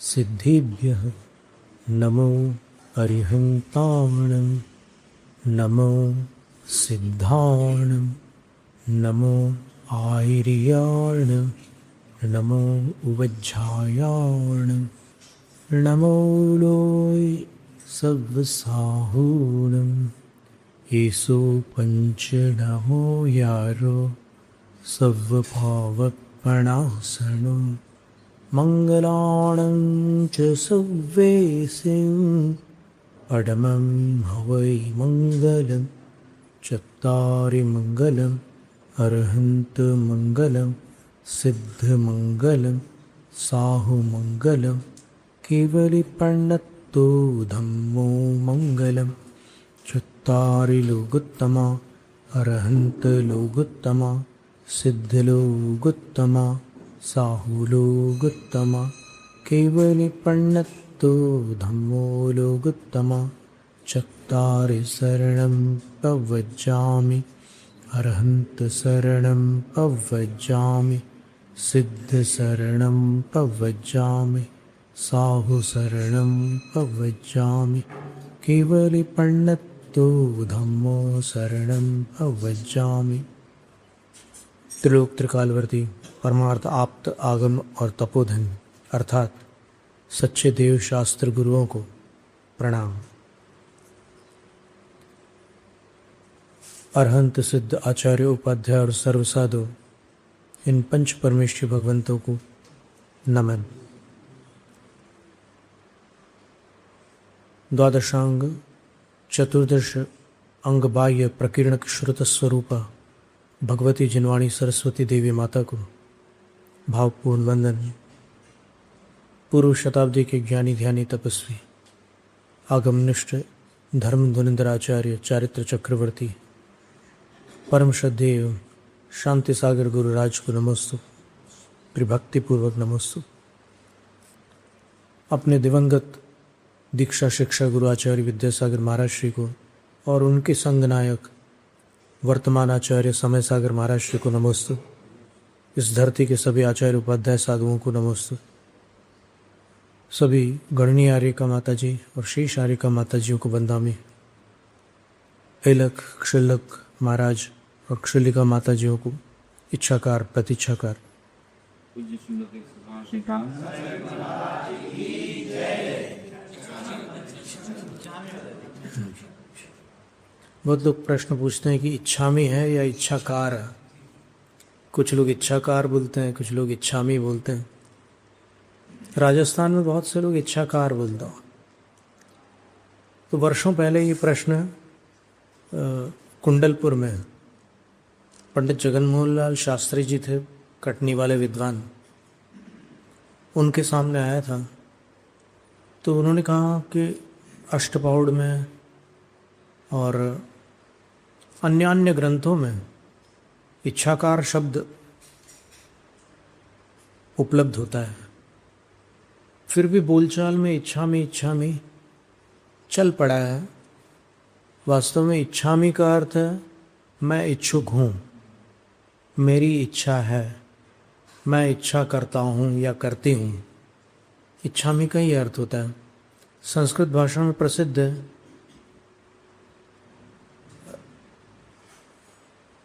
सिद्धिभ्यः नमो अरिहन्ताणं नमो सिद्धाणं नमो आयर्याणं नमो उवज्झायाणं नमो लोय सव्वसाहूणं येसु पञ्चनमो यारो सव्वभावपणासनं मङ्गलाणं च सव्वेसिं पडमं हवै मङ्गलं चत्तारि मङ्गलम् अर्हन्तमङ्गलं सिद्धमङ्गलं साहुमङ्गलं केवलिपर्णत्तो धम्मो मङ्गलं चत्तारि लोकोत्तमा अर्हन्तलोकोत्तमा सिद्धलोकोत्तमा साहुलोकोत्तमा केवलिपर्णत्तो धम्मो लोकोत्तमा चत्तारि शरणं प्रव्रजामि अर्हन्तशरणं प्रव्रजामि सिद्धशरणं प्रव्रजामि साहुशरणं प्रव्रजामि केवलिपर्णत्तो धम्मो शरणं प्रव्रजामि। त्रिलोक त्रिकालवर्ती परमार्थ आप्त आगम और तपोधन अर्थात सच्चे देव शास्त्र गुरुओं को प्रणाम। अरहंत सिद्ध आचार्य उपाध्याय और सर्वसाधु इन पंच परमेश्वरी भगवंतों को नमन। द्वादशांग चतुर्दश अंग बाह्य प्रकीर्ण श्रुत स्वरूपा भगवती जिनवाणी सरस्वती देवी माता को भावपूर्ण वंदन। पूर्व शताब्दी के ज्ञानी ध्यानी तपस्वी आगमनिष्ठ धर्म धुनिंद्र आचार्य चारित्र चक्रवर्ती परम श्रद्धेय शांति सागर गुरुराज को नमोस्तु, त्रिभक्तिपूर्वक नमोस्तु। अपने दिवंगत दीक्षा शिक्षा गुरु आचार्य विद्यासागर महाराज श्री को और उनके संग नायक वर्तमान आचार्य समय सागर महाराज श्री को नमोस्तु। इस धरती के सभी आचार्य उपाध्याय साधुओं को नमोस्तु। सभी गणनीय आर्यिका माता जी और शेष आर्यिका माता जियों को वंदामि। एलक क्षुल्लक महाराज और क्षुल्लिका माता जियों को इच्छाकार प्रतीक्षाकार। बहुत लोग प्रश्न पूछते हैं कि इच्छामी है या इच्छाकार है। कुछ लोग इच्छाकार बोलते हैं, कुछ लोग इच्छामी बोलते हैं। राजस्थान में बहुत से लोग इच्छाकार बोलते हैं। तो वर्षों पहले ये प्रश्न कुंडलपुर में पंडित जगनमोहन लाल शास्त्री जी थे, कटनी वाले विद्वान, उनके सामने आया था। तो उन्होंने कहा कि अष्टपाउड में और अन्य ग्रंथों में इच्छाकार शब्द उपलब्ध होता है, फिर भी बोलचाल में इच्छामी चल पड़ा है। वास्तव में इच्छामी का अर्थ है मैं इच्छुक हूँ, मेरी इच्छा है, मैं इच्छा करता हूँ या करती हूँ। इच्छामी का ही अर्थ होता है। संस्कृत भाषा में प्रसिद्ध है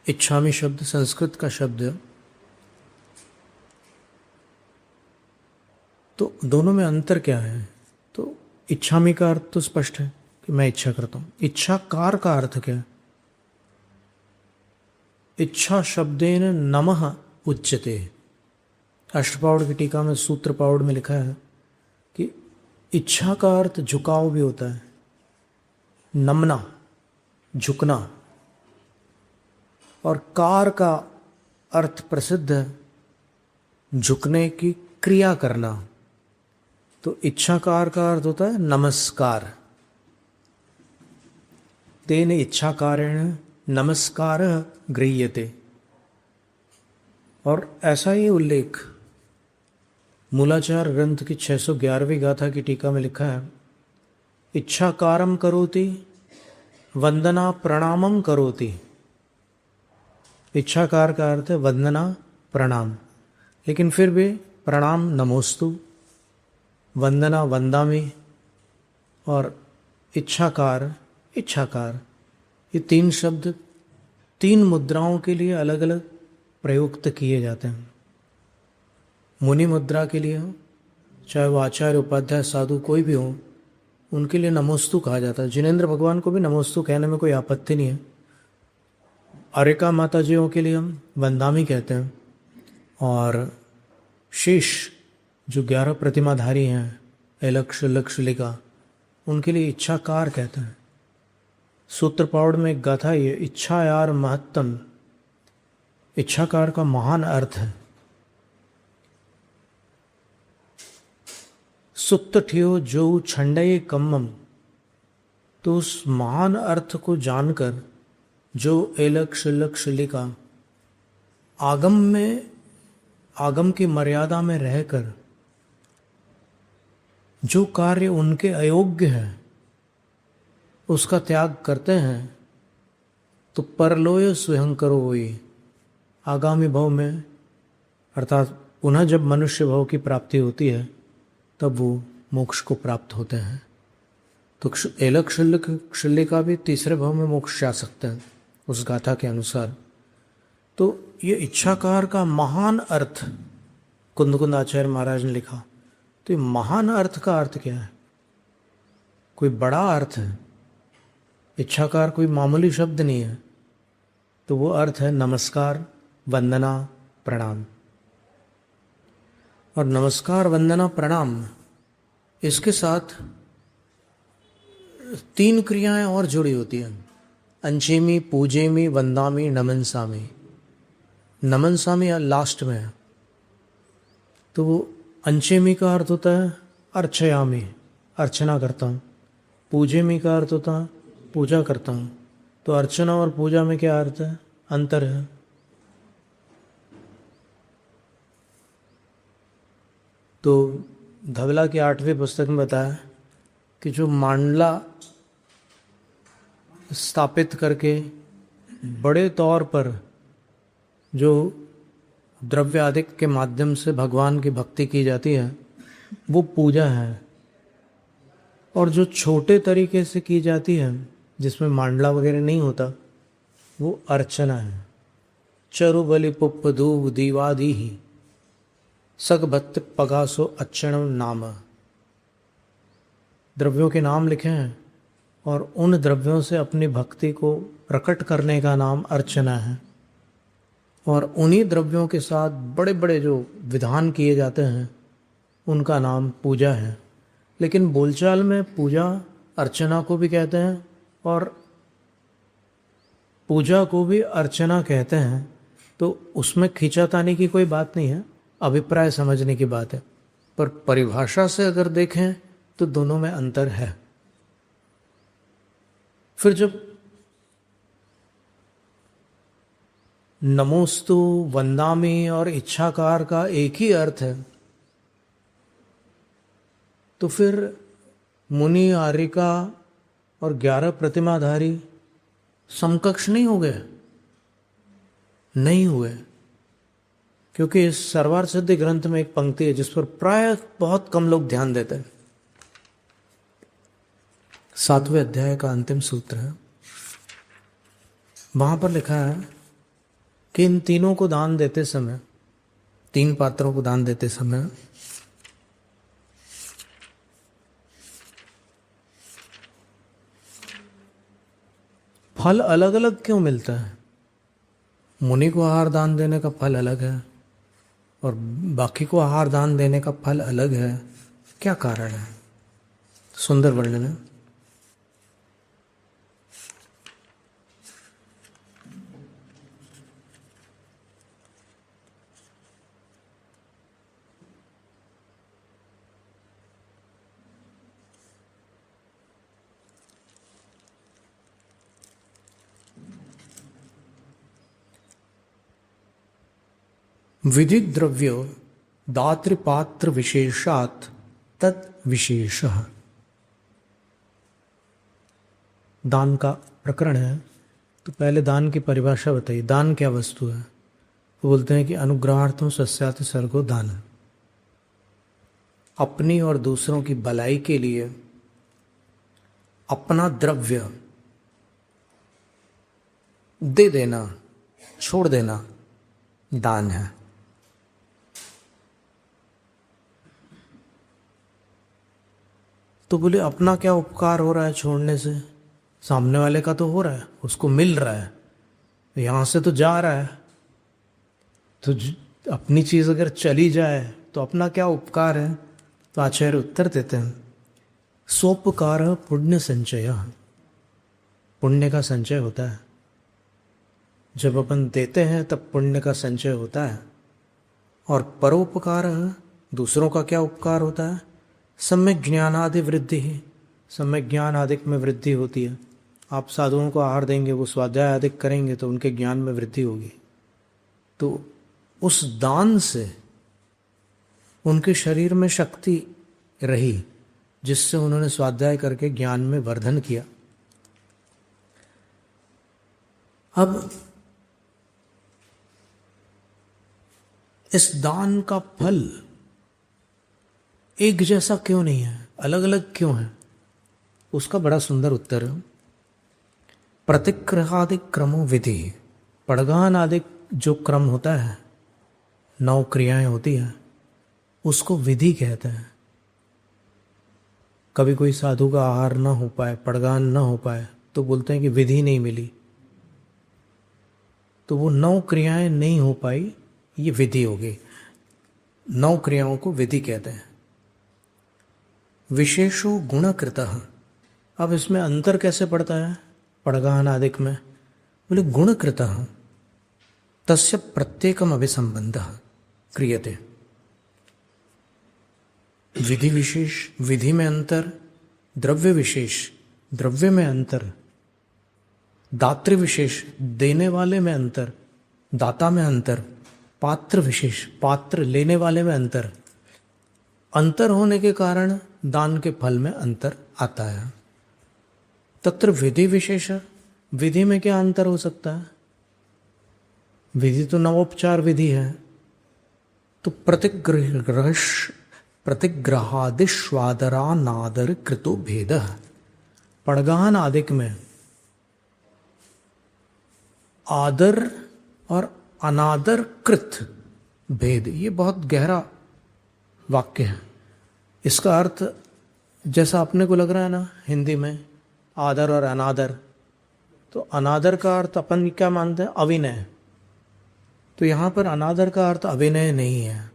इच्छामी शब्द, संस्कृत का शब्द है। तो दोनों में अंतर क्या है? तो इच्छामी का अर्थ तो स्पष्ट है कि मैं इच्छा करता हूँ। इच्छाकार का अर्थ क्या है? इच्छा शब्देन नमः उच्यते। अष्टपाउड की टीका में सूत्र पाउड में लिखा है कि इच्छा का अर्थ झुकाव भी होता है, नमना, झुकना, और कार का अर्थ प्रसिद्ध है झुकने की क्रिया करना। तो इच्छाकार का अर्थ होता है नमस्कार। तेन इच्छाकारेण नमस्कार गृह्यते। और ऐसा ही उल्लेख मूलाचार ग्रंथ की 611वीं गाथा की टीका में लिखा है, इच्छाकारम करोति वंदना प्रणामम करोति। इच्छाकार का अर्थ है वंदना प्रणाम, लेकिन फिर भी प्रणाम नमोस्तु। वंदना वंदामी और इच्छाकार इच्छाकार, ये तीन शब्द तीन मुद्राओं के लिए अलग अलग प्रयुक्त किए जाते हैं। मुनि मुद्रा के लिए हो, चाहे वो आचार्य उपाध्याय साधु कोई भी हो, उनके लिए नमोस्तु कहा जाता है। जिनेंद्र भगवान को भी नमोस्तु कहने में कोई आपत्ति नहीं है। अरिका माता जियों के लिए हम वंदामी कहते हैं, और शेष जो 11 प्रतिमाधारी हैं, अलक्ष लक्षलिका, उनके लिए इच्छाकार कहते हैं। सूत्रपावड़ में एक गाथा ये, इच्छा यार महत्तम, इच्छाकार का महान अर्थ है। सुप्त ठियो जो छंडय कम्मम, तो उस महान अर्थ को जानकर जो एलक्ष लक्षलिका आगम की मर्यादा में रहकर जो कार्य उनके अयोग्य है उसका त्याग करते हैं, तो परलोय स्वयं करो वही, आगामी भव में अर्थात पुनः जब मनुष्य भव की प्राप्ति होती है तब वो मोक्ष को प्राप्त होते हैं। तो एलक क्षल्लिका भी तीसरे भव में मोक्ष जा सकते हैं उस गाथा के अनुसार। तो ये इच्छाकार का महान अर्थ कुंद आचार्य महाराज ने लिखा। तो ये महान अर्थ का अर्थ क्या है? कोई बड़ा अर्थ है। इच्छाकार कोई मामूली शब्द नहीं है। तो वो अर्थ है नमस्कार, वंदना, प्रणाम। और नमस्कार, वंदना, प्रणाम, इसके साथ 3 क्रियाएं और जुड़ी होती हैं। अंचेमी, पूजेमी, वंदामी, नमनसामी। नमनसामी लास्ट में है। तो वो अंचेमी का अर्थ होता है अर्चयामी, अर्चना करता हूँ। पूजेमी का अर्थ होता है पूजा करता हूँ। तो अर्चना और पूजा में क्या अर्थ है? अंतर है। तो धवला की 8वीं पुस्तक में बताया कि जो मांडला स्थापित करके बड़े तौर पर जो द्रव्य आदि के माध्यम से भगवान की भक्ति की जाती है वो पूजा है, और जो छोटे तरीके से की जाती है जिसमें मांडला वगैरह नहीं होता वो अर्चना है। चरु बलि पुप्प धूप दीवादी ही सग भक्त पगासो अच्छणम नाम। द्रव्यों के नाम लिखे हैं और उन द्रव्यों से अपनी भक्ति को प्रकट करने का नाम अर्चना है। और उन्हीं द्रव्यों के साथ बड़े बड़े जो विधान किए जाते हैं उनका नाम पूजा है। लेकिन बोलचाल में पूजा अर्चना को भी कहते हैं और पूजा को भी अर्चना कहते हैं। तो उसमें खींचातानी की कोई बात नहीं है, अभिप्राय समझने की बात है। पर परिभाषा से अगर देखें तो दोनों में अंतर है। फिर जब नमोस्तु, वंदामी और इच्छाकार का एक ही अर्थ है, तो फिर मुनि, आरिका और 11 प्रतिमाधारी समकक्ष नहीं हो गए? नहीं हुए, क्योंकि इस सर्वार्थ सिद्धि ग्रंथ में एक पंक्ति है जिस पर प्राय बहुत कम लोग ध्यान देते हैं। 7वें अध्याय का अंतिम सूत्र है। वहां पर लिखा है कि इन तीनों को दान देते समय, 3 पात्रों को दान देते समय फल अलग अलग क्यों मिलता है? मुनि को आहार दान देने का फल अलग है और बाकी को आहार दान देने का फल अलग है। क्या कारण है? सुंदर वर्णन है। विधि द्रव्यो दातृपात्र विशेषात् तत् विशेषः। दान का प्रकरण है, तो पहले दान की परिभाषा बताइए। दान क्या वस्तु है? वो बोलते हैं कि अनुग्रहार्थम सस्याति सर्गो दान। अपनी और दूसरों की भलाई के लिए अपना द्रव्य दे देना, छोड़ देना दान है। तो बोले अपना क्या उपकार हो रहा है छोड़ने से? सामने वाले का तो हो रहा है, उसको मिल रहा है, यहां से तो जा रहा है। तो अपनी चीज अगर चली जाए तो अपना क्या उपकार है? तो आचार्य उत्तर देते हैं, स्वोपकार पुण्य संचय। पुण्य का संचय होता है। जब अपन देते हैं तब पुण्य का संचय होता है। और परोपकार, दूसरों का क्या उपकार होता है? सम्यक ज्ञानादि वृद्धि ही, सम्यक ज्ञान आदि में वृद्धि होती है। आप साधुओं को आहार देंगे, वो स्वाध्याय आदि करेंगे तो उनके ज्ञान में वृद्धि होगी। तो उस दान से उनके शरीर में शक्ति रही, जिससे उन्होंने स्वाध्याय करके ज्ञान में वर्धन किया। अब इस दान का फल एक जैसा क्यों नहीं है, अलग अलग क्यों है? उसका बड़ा सुंदर उत्तर है, प्रतिग्रहादि क्रमो विधि। पड़गान आदि जो क्रम होता है, 9 क्रियाएं होती हैं, उसको विधि कहते हैं। कभी कोई साधु का आहार ना हो पाए, पड़गान ना हो पाए, तो बोलते हैं कि विधि नहीं मिली। तो वो 9 क्रियाएं नहीं हो पाई, ये विधि हो गई। 9 क्रियाओं को विधि कहते हैं। विशेषो गुणकृतः। अब इसमें अंतर कैसे पड़ता है पड़गान आदिक में? बोले गुणकृतः तस्य प्रत्येकम अभिसंबंधः क्रियते। विधि विशेष, विधि में अंतर, द्रव्य विशेष, द्रव्य में अंतर, दातृ विशेष, देने वाले में अंतर, दाता में अंतर, पात्र विशेष, पात्र लेने वाले में अंतर। अंतर होने के कारण दान के फल में अंतर आता है। तत्र विधि विशेष, विधि में क्या अंतर हो सकता है? विधि तो नवोपचार विधि है। तो प्रतिग्रहादिश्वादरानादर कृतो भेद। पड़गान आदिक में आदर और अनादर कृत भेद, ये बहुत गहरा वाक्य है। इसका अर्थ जैसा अपने को लग रहा है ना हिंदी में, आदर और अनादर, तो अनादर का अर्थ अपन क्या मानते हैं? अविनय। तो यहां पर अनादर का अर्थ अविनय नहीं है।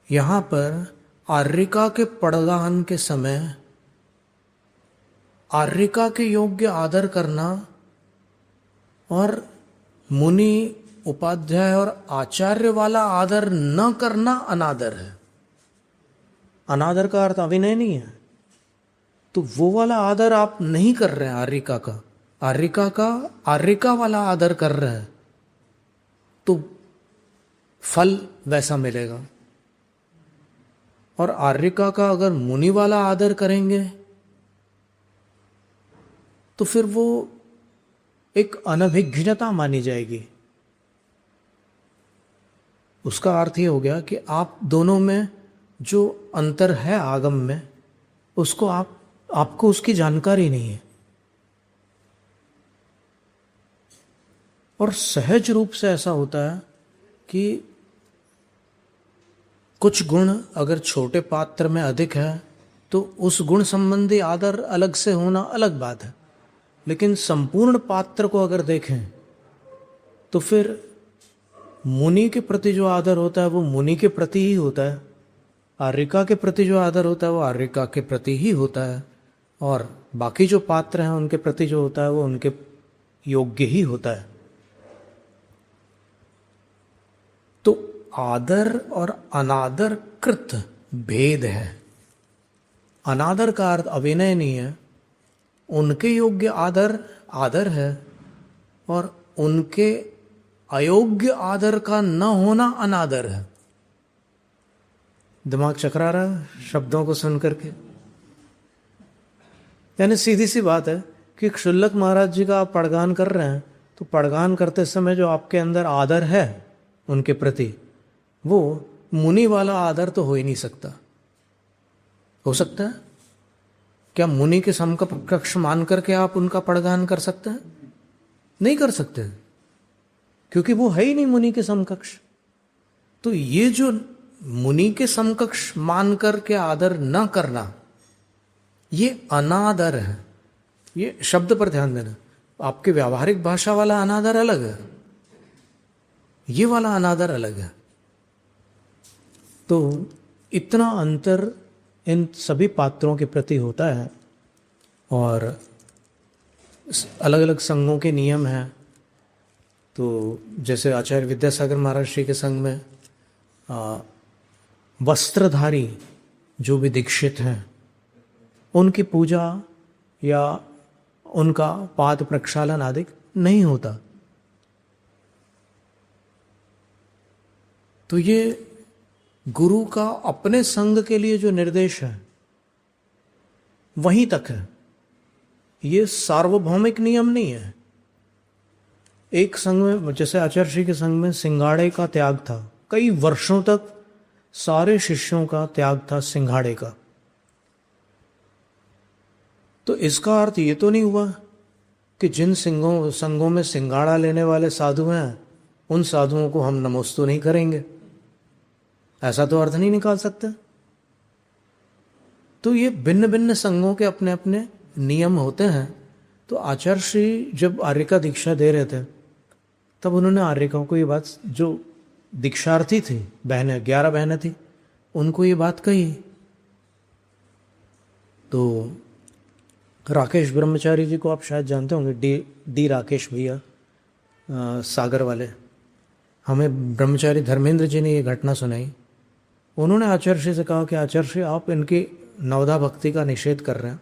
यहां पर आर्यिका के पड़गान के समय आर्यिका के योग्य आदर करना और मुनि, उपाध्याय और आचार्य वाला आदर न करना अनादर है। अनादर का अर्थ अविनय नहीं है। तो वो वाला आदर आप नहीं कर रहे हैं आर्यिका का, आर्यिका वाला आदर कर रहे हैं, तो फल वैसा मिलेगा। और आर्यिका का अगर मुनि वाला आदर करेंगे तो फिर वो एक अनभिज्ञता मानी जाएगी। उसका अर्थ ये हो गया कि आप दोनों में जो अंतर है आगम में, उसको आपको उसकी जानकारी नहीं है। और सहज रूप से ऐसा होता है कि कुछ गुण अगर छोटे पात्र में अधिक है तो उस गुण संबंधी आदर अलग से होना अलग बात है। लेकिन संपूर्ण पात्र को अगर देखें तो फिर मुनि के प्रति जो आदर होता है वो मुनि के प्रति ही होता है, आर्यिका के प्रति जो आदर होता है वो आर्यिका के प्रति ही होता है, और बाकी जो पात्र हैं उनके प्रति जो होता है वो उनके योग्य ही होता है। तो आदर और अनादर कृत भेद है। अनादर का अर्थ अविनय नहीं है, उनके योग्य आदर है, और उनके अयोग्य आदर का न होना अनादर है। दिमाग चकरा रहा है शब्दों को सुन करके? यानी सीधी सी बात है कि क्षुल्लक महाराज जी का आप पड़गान कर रहे हैं, तो पड़गान करते समय जो आपके अंदर आदर है उनके प्रति, वो मुनि वाला आदर तो हो ही नहीं सकता। हो सकता है क्या मुनि के समकक्ष मान करके आप उनका पड़गान कर सकते हैं? नहीं कर सकते, क्योंकि वो है ही नहीं मुनि के समकक्ष। तो ये जो मुनि के समकक्ष मान करके आदर न करना, ये अनादर है। ये शब्द पर ध्यान देना। आपके व्यावहारिक भाषा वाला अनादर अलग है, ये वाला अनादर अलग है। तो इतना अंतर इन सभी पात्रों के प्रति होता है। और अलग अलग संघों के नियम हैं। तो जैसे आचार्य विद्यासागर महाराज श्री के संघ में वस्त्रधारी जो भी दीक्षित हैं, उनकी पूजा या उनका पाद प्रक्षालन आदि नहीं होता। तो ये गुरु का अपने संघ के लिए जो निर्देश है वहीं तक है, ये सार्वभौमिक नियम नहीं है। एक संघ में, जैसे आचार्य श्री के संघ में सिंघाड़े का त्याग था, कई वर्षों तक सारे शिष्यों का त्याग था सिंघाड़े का। तो इसका अर्थ ये तो नहीं हुआ कि जिन संघों में सिंघाड़ा लेने वाले साधु हैं उन साधुओं को हम नमोस्तु नहीं करेंगे, ऐसा तो अर्थ नहीं निकाल सकते। तो ये भिन्न भिन्न संघों के अपने अपने नियम होते हैं। तो आचार्य श्री जब आर्य का दीक्षा दे रहे थे तब उन्होंने आर्यिकाओं को ये बात, जो दीक्षार्थी थी बहनें, 11 बहनें थी, उनको ये बात कही। तो राकेश ब्रह्मचारी जी को आप शायद जानते होंगे, डी राकेश भैया, सागर वाले। हमें ब्रह्मचारी धर्मेंद्र जी ने ये घटना सुनाई। उन्होंने आचार्य श्री से कहा कि आचार्य श्री, आप इनकी नवधा भक्ति का निषेध कर रहे हैं,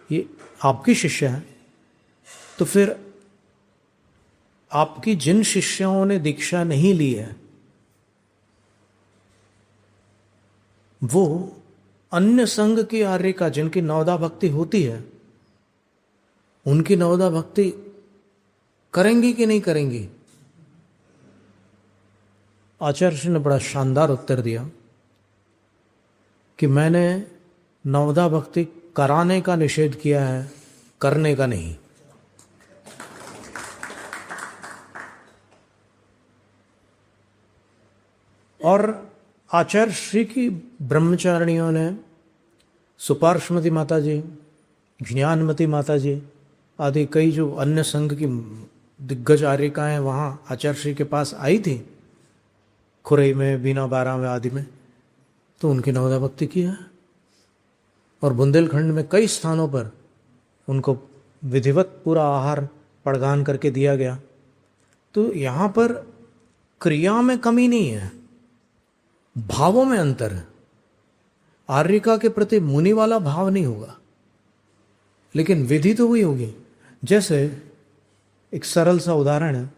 ये आपकी शिष्य हैं, तो फिर आपकी जिन शिष्यों ने दीक्षा नहीं ली है वो अन्य संघ की आर्य का, जिनकी नवधा भक्ति होती है, उनकी नवधा भक्ति करेंगी कि नहीं करेंगी? आचार्य श्री ने बड़ा शानदार उत्तर दिया कि मैंने नवधा भक्ति कराने का निषेध किया है, करने का नहीं। और आचार्य श्री की ब्रह्मचारिणियों ने, सुपार्श्वमती माता जी, ज्ञानमती माता जी आदि कई जो अन्य संघ की दिग्गज आर्यिकाएं वहाँ आचार्य श्री के पास आई थी, खुरई में, बीना बारा में आदि में, तो उनकी नवधा भक्ति किया। और बुंदेलखंड में कई स्थानों पर उनको विधिवत पूरा आहार पड़गान करके दिया गया। तो यहाँ पर क्रिया में कमी नहीं है, भावों में अंतर है। आर्यिका के प्रति मुनि वाला भाव नहीं होगा, लेकिन विधि तो वही होगी। जैसे एक सरल सा उदाहरण है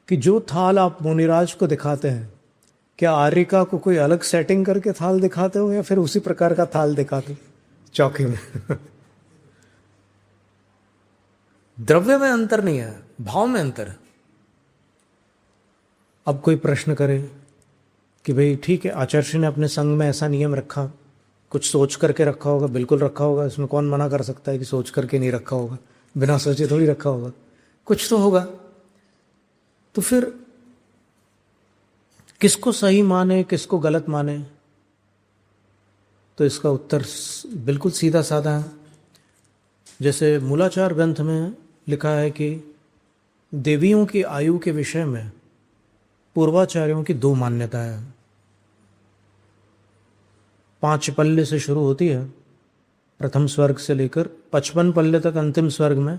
कि जो थाल आप मुनिराज को दिखाते हैं, क्या आर्यिका को कोई अलग सेटिंग करके थाल दिखाते हो या फिर उसी प्रकार का थाल दिखाते चौकी में? द्रव्य में अंतर नहीं है, भाव में अंतर है। अब कोई प्रश्न करे कि भाई ठीक है, आचार्य ने अपने संघ में ऐसा नियम रखा, कुछ सोच करके रखा होगा, बिल्कुल रखा होगा, इसमें कौन मना कर सकता है कि सोच करके नहीं रखा होगा, बिना सोचे थोड़ी रखा होगा, कुछ तो होगा। तो फिर किसको सही माने, किसको गलत माने? तो इसका उत्तर बिल्कुल सीधा साधा है। जैसे मूलाचार ग्रंथ में लिखा है कि देवियों की आयु के विषय में पूर्वाचार्यों की 2 मान्यताएं हैं। 5 पल्ले से शुरू होती है, प्रथम स्वर्ग से लेकर 55 पल्ले तक, अंतिम स्वर्ग में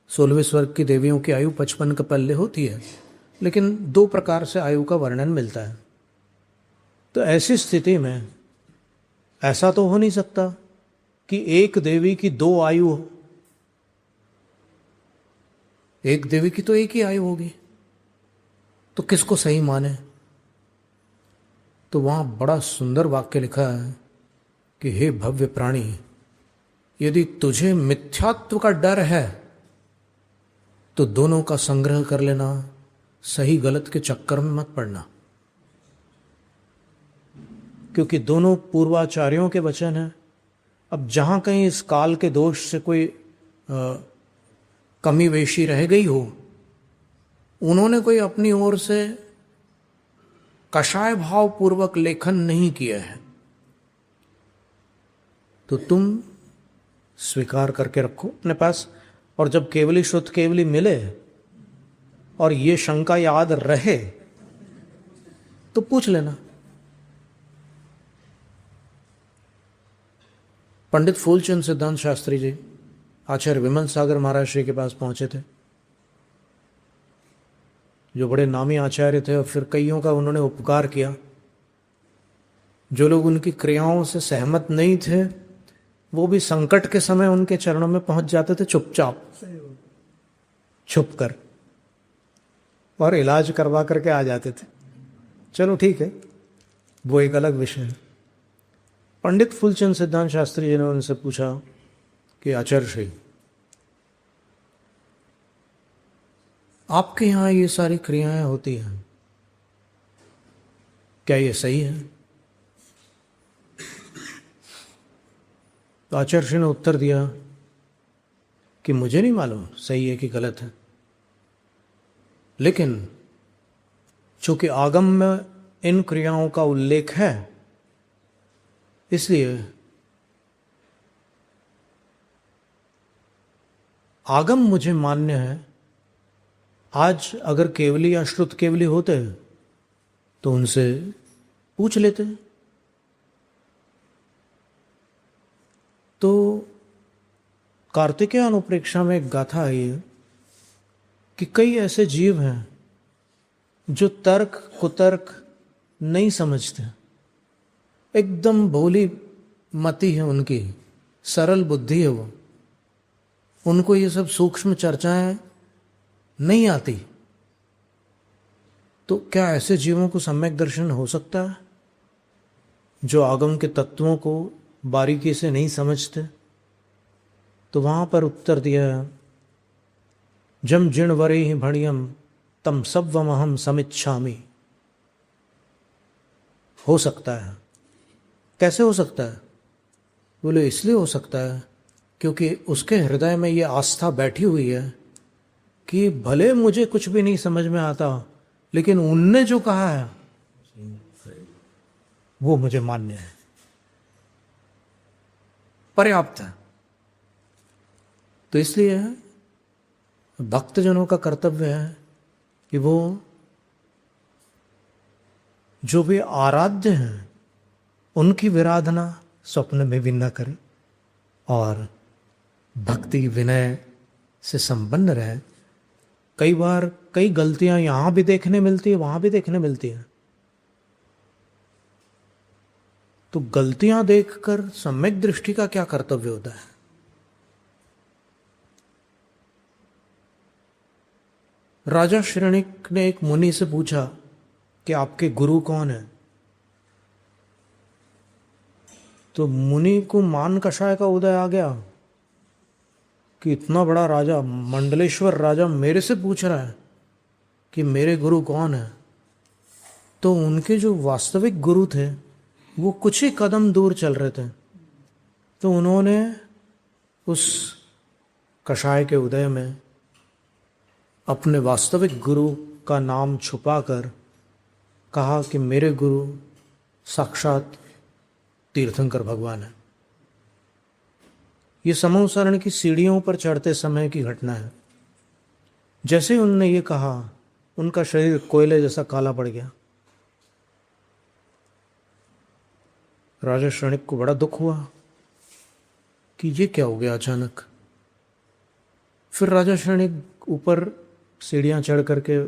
16वें स्वर्ग की देवियों की आयु 55 का पल्ले होती है, लेकिन 2 प्रकार से आयु का वर्णन मिलता है। तो ऐसी स्थिति में ऐसा तो हो नहीं सकता कि एक देवी की 2 आयु हो। एक देवी की तो एक ही आयु होगी, तो किसको सही माने? तो वहां बड़ा सुंदर वाक्य लिखा है कि हे भव्य प्राणी, यदि तुझे मिथ्यात्व का डर है तो दोनों का संग्रह कर लेना, सही गलत के चक्कर में मत पड़ना। क्योंकि दोनों पूर्वाचार्यों के वचन हैं। अब जहाँ कहीं इस काल के दोष से कोई कमी वेशी रह गई हो, उन्होंने कोई अपनी ओर से कषाय भाव पूर्वक लेखन नहीं किया है, तो तुम स्वीकार करके रखो अपने पास। और जब केवली शुद्ध केवली मिले और ये शंका याद रहे तो पूछ लेना। पंडित फूलचंद सिद्धांत शास्त्री जी आचार्य विमल सागर महाराज श्री के पास पहुंचे थे, जो बड़े नामी आचार्य थे, और फिर कईयों का उन्होंने उपकार किया। जो लोग उनकी क्रियाओं से सहमत नहीं थे, वो भी संकट के समय उनके चरणों में पहुंच जाते थे चुपचाप, छुप कर, और इलाज करवा करके आ जाते थे। चलो ठीक है, वो एक अलग विषय है। पंडित फूलचंद सिद्धांत शास्त्री जी ने उनसे पूछा कि आचार्य श्री, आपके यहां ये सारी क्रियाएं होती हैं, क्या ये सही है? तो आचार्य श्री ने उत्तर दिया कि मुझे नहीं मालूम सही है कि गलत है, लेकिन चूंकि आगम में इन क्रियाओं का उल्लेख है, इसलिए आगम मुझे मान्य है। आज अगर केवली या श्रुत केवली होते तो उनसे पूछ लेते। तो कार्तिकेय अनुप्रेक्षा में एक गाथा है ये कि कई ऐसे जीव हैं जो तर्क कुतर्क नहीं समझते, एकदम भोली मति है उनकी, सरल बुद्धि है वो, उनको ये सब सूक्ष्म चर्चाएं नहीं आती। तो क्या ऐसे जीवों को सम्यक दर्शन हो सकता है जो आगम के तत्वों को बारीकी से नहीं समझते? तो वहां पर उत्तर दिया, जम जिण वरे ही भणियम तम सव्वमहम समिच्छामि। हो सकता है। कैसे हो सकता है? बोले इसलिए हो सकता है क्योंकि उसके हृदय में ये आस्था बैठी हुई है कि भले मुझे कुछ भी नहीं समझ में आता, लेकिन उनने जो कहा है वो मुझे मान्य है, पर्याप्त है। तो इसलिए भक्तजनों का कर्तव्य है कि वो जो भी आराध्य हैं उनकी विराधना स्वप्न में भी न करें और भक्ति विनय से संपन्न रहे। कई बार कई गलतियां यहां भी देखने मिलती है, वहां भी देखने मिलती है। तो गलतियां देखकर सम्यक दृष्टि का क्या कर्तव्य होता है? राजा श्रेणिक ने एक मुनि से पूछा कि आपके गुरु कौन है? तो मुनि को मान कषाय का उदय आ गया कि इतना बड़ा राजा, मंडलेश्वर राजा मेरे से पूछ रहा है कि मेरे गुरु कौन है। तो उनके जो वास्तविक गुरु थे वो कुछ ही कदम दूर चल रहे थे। तो उन्होंने उस कषाय के उदय में अपने वास्तविक गुरु का नाम छुपाकर कहा कि मेरे गुरु साक्षात तीर्थंकर भगवान है। ये समूहसरण की सीढ़ियों पर चढ़ते समय की घटना है। जैसे ही उन्होंने ये कहा, उनका शरीर कोयले जैसा काला पड़ गया। राजा श्रेणिक को बड़ा दुख हुआ कि ये क्या हो गया अचानक। फिर राजा श्रेणिक ऊपर सीढ़ियां चढ़ करके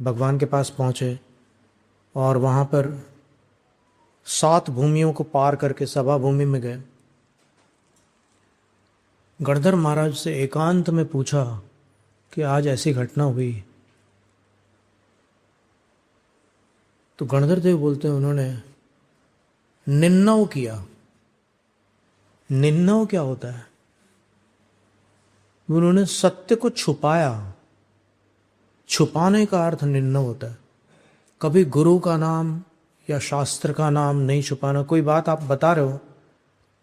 भगवान के पास पहुंचे और वहां पर 7 भूमियों को पार करके सभा भूमि में गए। गणधर महाराज से एकांत में पूछा कि आज ऐसी घटना हुई। तो गणधर देव बोलते हैं उन्होंने निन्नव किया। निन्नव क्या होता है? उन्होंने सत्य को छुपाया। छुपाने का अर्थ निन्नव होता है। कभी गुरु का नाम या शास्त्र का नाम नहीं छुपाना। कोई बात आप बता रहे हो,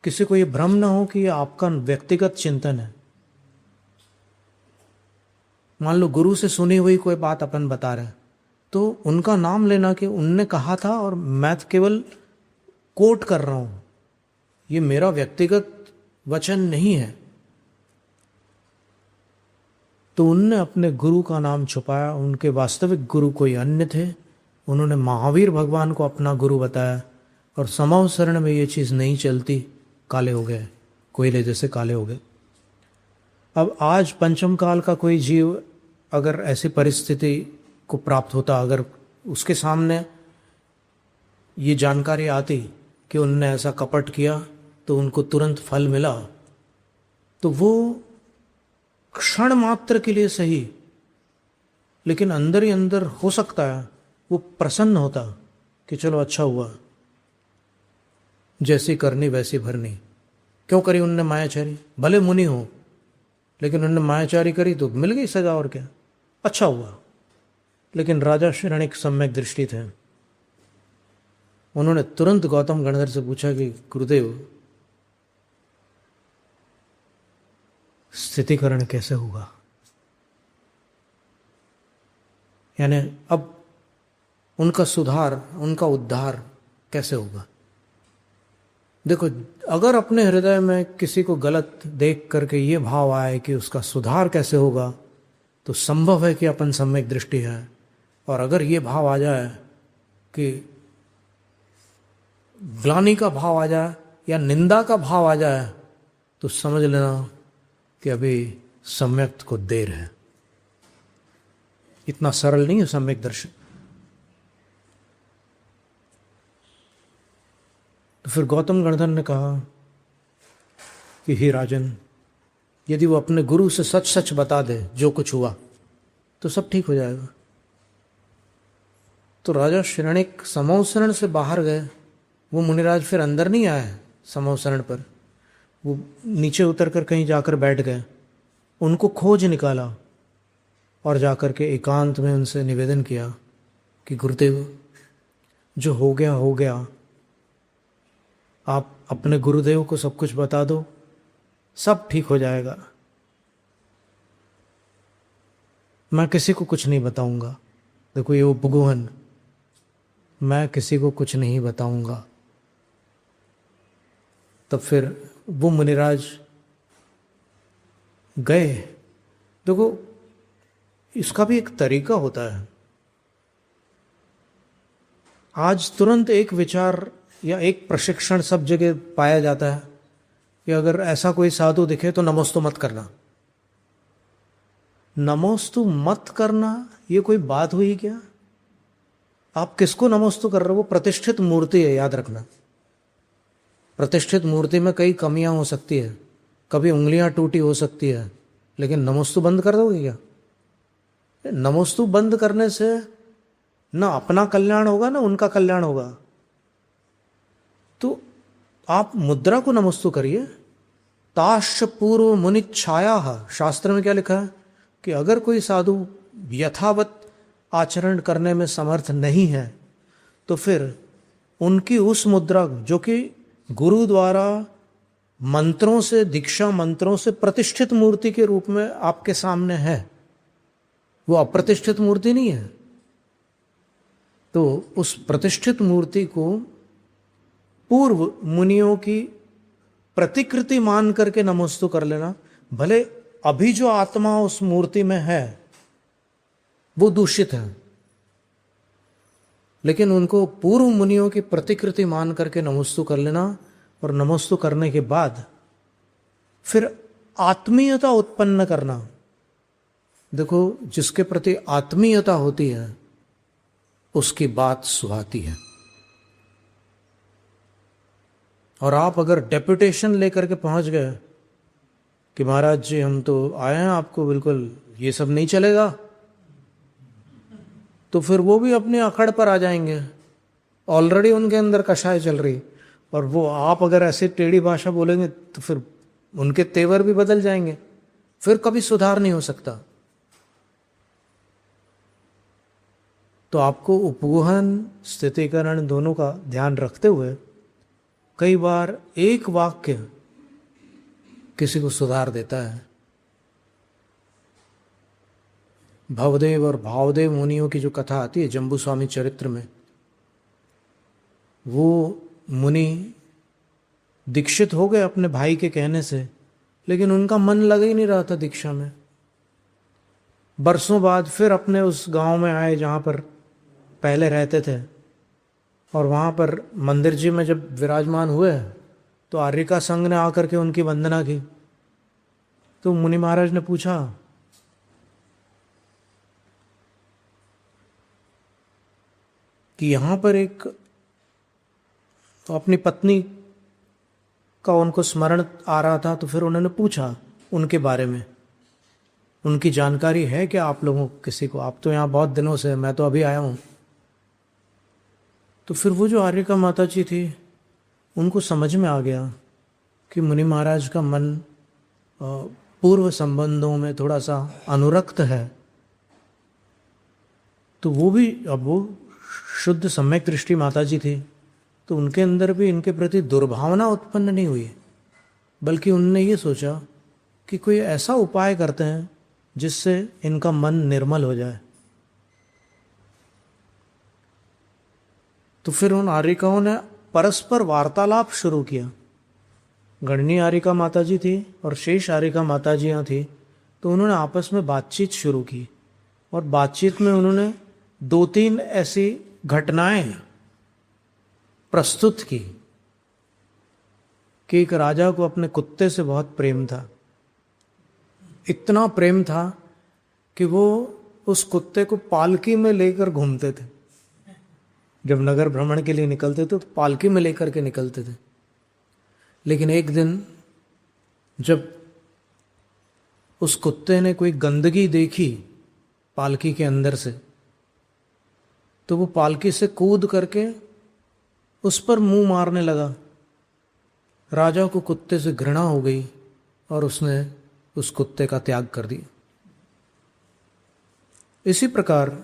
किसी को ये भ्रम ना हो कि ये आपका व्यक्तिगत चिंतन है। मान लो गुरु से सुनी हुई कोई बात अपन बता रहे हैं, तो उनका नाम लेना कि उनने कहा था और मैं केवल कोट कर रहा हूं, ये मेरा व्यक्तिगत वचन नहीं है। तो उनने अपने गुरु का नाम छुपाया। उनके वास्तविक गुरु कोई अन्य थे। उन्होंने महावीर भगवान को अपना गुरु बताया। और समाव शरण में ये चीज़ नहीं चलती, काले हो गए, कोयले जैसे काले हो गए। अब आज पंचम काल का कोई जीव अगर ऐसी परिस्थिति को प्राप्त होता, अगर उसके सामने ये जानकारी आती कि उनने ऐसा कपट किया तो उनको तुरंत फल मिला, तो वो क्षण मात्र के लिए सही, लेकिन अंदर ही अंदर हो सकता है वो प्रसन्न होता कि चलो अच्छा हुआ, जैसी करनी वैसी भरनी। क्यों करी उनने मायाचारी? भले मुनि हो, लेकिन उन्होंने मायाचारी करी तो मिल गई सजा, और क्या, अच्छा हुआ। लेकिन राजा शरणिक सम्यक दृष्टि थे। उन्होंने तुरंत गौतम गणधर से पूछा कि गुरुदेव, स्थितिकरण कैसे होगा? यानी अब उनका सुधार, उनका उद्धार कैसे होगा? देखो, अगर अपने हृदय में किसी को गलत देख करके ये भाव आए कि उसका सुधार कैसे होगा, तो संभव है कि अपन सम्यक दृष्टि है। और अगर ये भाव आ जाए कि ग्लानि का भाव आ जाए या निंदा का भाव आ जाए, तो समझ लेना कि अभी सम्यक को देर है। इतना सरल नहीं है सम्यक दर्शन। तो फिर गौतम गणधर ने कहा कि हे राजन, यदि वो अपने गुरु से सच सच बता दे जो कुछ हुआ, तो सब ठीक हो जाएगा। तो राजा शरणिक समौसरण से बाहर गए। वो मुनिराज फिर अंदर नहीं आए समौसरण पर, वो नीचे उतर कर कहीं जाकर बैठ गए। उनको खोज निकाला और जाकर के एकांत में उनसे निवेदन किया कि गुरुदेव, जो हो गया हो गया, आप अपने गुरुदेव को सब कुछ बता दो, सब ठीक हो जाएगा। मैं किसी को कुछ नहीं बताऊंगा। देखो ये उपगोहन, मैं किसी को कुछ नहीं बताऊंगा। तब फिर वो मुनिराज गए। देखो, इसका भी एक तरीका होता है। आज तुरंत एक विचार या एक प्रशिक्षण सब जगह पाया जाता है कि अगर ऐसा कोई साधु दिखे तो नमोस्तु मत करना। नमोस्तु मत करना, ये कोई बात हुई क्या? आप किसको नमोस्तु कर रहे हो? वो प्रतिष्ठित मूर्ति है, याद रखना। प्रतिष्ठित मूर्ति में कई कमियां हो सकती है, कभी उंगलियां टूटी हो सकती है, लेकिन नमोस्तु बंद कर दोगे क्या? नमोस्तु बंद करने से ना अपना कल्याण होगा ना उनका कल्याण होगा। तो आप मुद्रा को नमोस्तु करिए। ताश्च पूर्व मुनि छाया, शास्त्र में क्या लिखा है कि अगर कोई साधु यथावत आचरण करने में समर्थ नहीं है, तो फिर उनकी उस मुद्रा, जो कि गुरु द्वारा मंत्रों से, दीक्षा मंत्रों से प्रतिष्ठित मूर्ति के रूप में आपके सामने है, वो अप्रतिष्ठित मूर्ति नहीं है। तो उस प्रतिष्ठित मूर्ति को पूर्व मुनियों की प्रतिकृति मान करके नमोस्तु कर लेना। भले अभी जो आत्मा उस मूर्ति में है वो दूषित है, लेकिन उनको पूर्व मुनियों की प्रतिकृति मान करके नमोस्तु कर लेना। और नमोस्तु करने के बाद फिर आत्मीयता उत्पन्न करना। देखो, जिसके प्रति आत्मीयता होती है उसकी बात सुहाती है। और आप अगर डेपुटेशन लेकर के पहुंच गए कि महाराज जी हम तो आए हैं आपको, बिल्कुल ये सब नहीं चलेगा, तो फिर वो भी अपने अखड़ पर आ जाएंगे। ऑलरेडी उनके अंदर कषाय चल रही, और वो आप अगर ऐसे टेढ़ी भाषा बोलेंगे तो फिर उनके तेवर भी बदल जाएंगे, फिर कभी सुधार नहीं हो सकता। तो आपको उपगोहन स्थितीकरण दोनों का ध्यान रखते हुए कई बार एक वाक्य किसी को सुधार देता है। भवदेव और भावदेव मुनियों की जो कथा आती है जम्बू स्वामी चरित्र में, वो मुनि दीक्षित हो गए अपने भाई के कहने से, लेकिन उनका मन लग ही नहीं रहा था दीक्षा में। बरसों बाद फिर अपने उस गांव में आए जहाँ पर पहले रहते थे, और वहाँ पर मंदिर जी में जब विराजमान हुए तो आर्यिका संघ ने आकर के उनकी वंदना की। तो मुनि महाराज ने पूछा कि यहाँ पर एक तो अपनी पत्नी का उनको स्मरण आ रहा था, तो फिर उन्होंने पूछा उनके बारे में, उनकी जानकारी है क्या आप लोगों को किसी को? आप तो यहाँ बहुत दिनों से, मैं तो अभी आया हूँ। तो फिर वो जो आर्यिका माता जी थी, उनको समझ में आ गया कि मुनि महाराज का मन पूर्व संबंधों में थोड़ा सा अनुरक्त है। तो वो भी, अब वो शुद्ध सम्यक दृष्टि माता जी थी, तो उनके अंदर भी इनके प्रति दुर्भावना उत्पन्न नहीं हुई, बल्कि उन्होंने ये सोचा कि कोई ऐसा उपाय करते हैं जिससे इनका मन निर्मल हो जाए। तो फिर उन आर्यिकाओं ने परस्पर वार्तालाप शुरू किया। गणनी आर्यिका माता जी थी और शेष आर्यिका माता जियाँ थी, तो उन्होंने आपस में बातचीत शुरू की, और बातचीत में उन्होंने 2-3 ऐसी घटनाएं प्रस्तुत की कि एक राजा को अपने कुत्ते से बहुत प्रेम था। इतना प्रेम था कि वो उस कुत्ते को पालकी में लेकर घूमते थे। जब नगर भ्रमण के लिए निकलते थे तो पालकी में लेकर के निकलते थे। लेकिन एक दिन जब उस कुत्ते ने कोई गंदगी देखी पालकी के अंदर से, तो वो पालकी से कूद करके उस पर मुंह मारने लगा। राजा को कुत्ते से घृणा हो गई और उसने उस कुत्ते का त्याग कर दिया। इसी प्रकार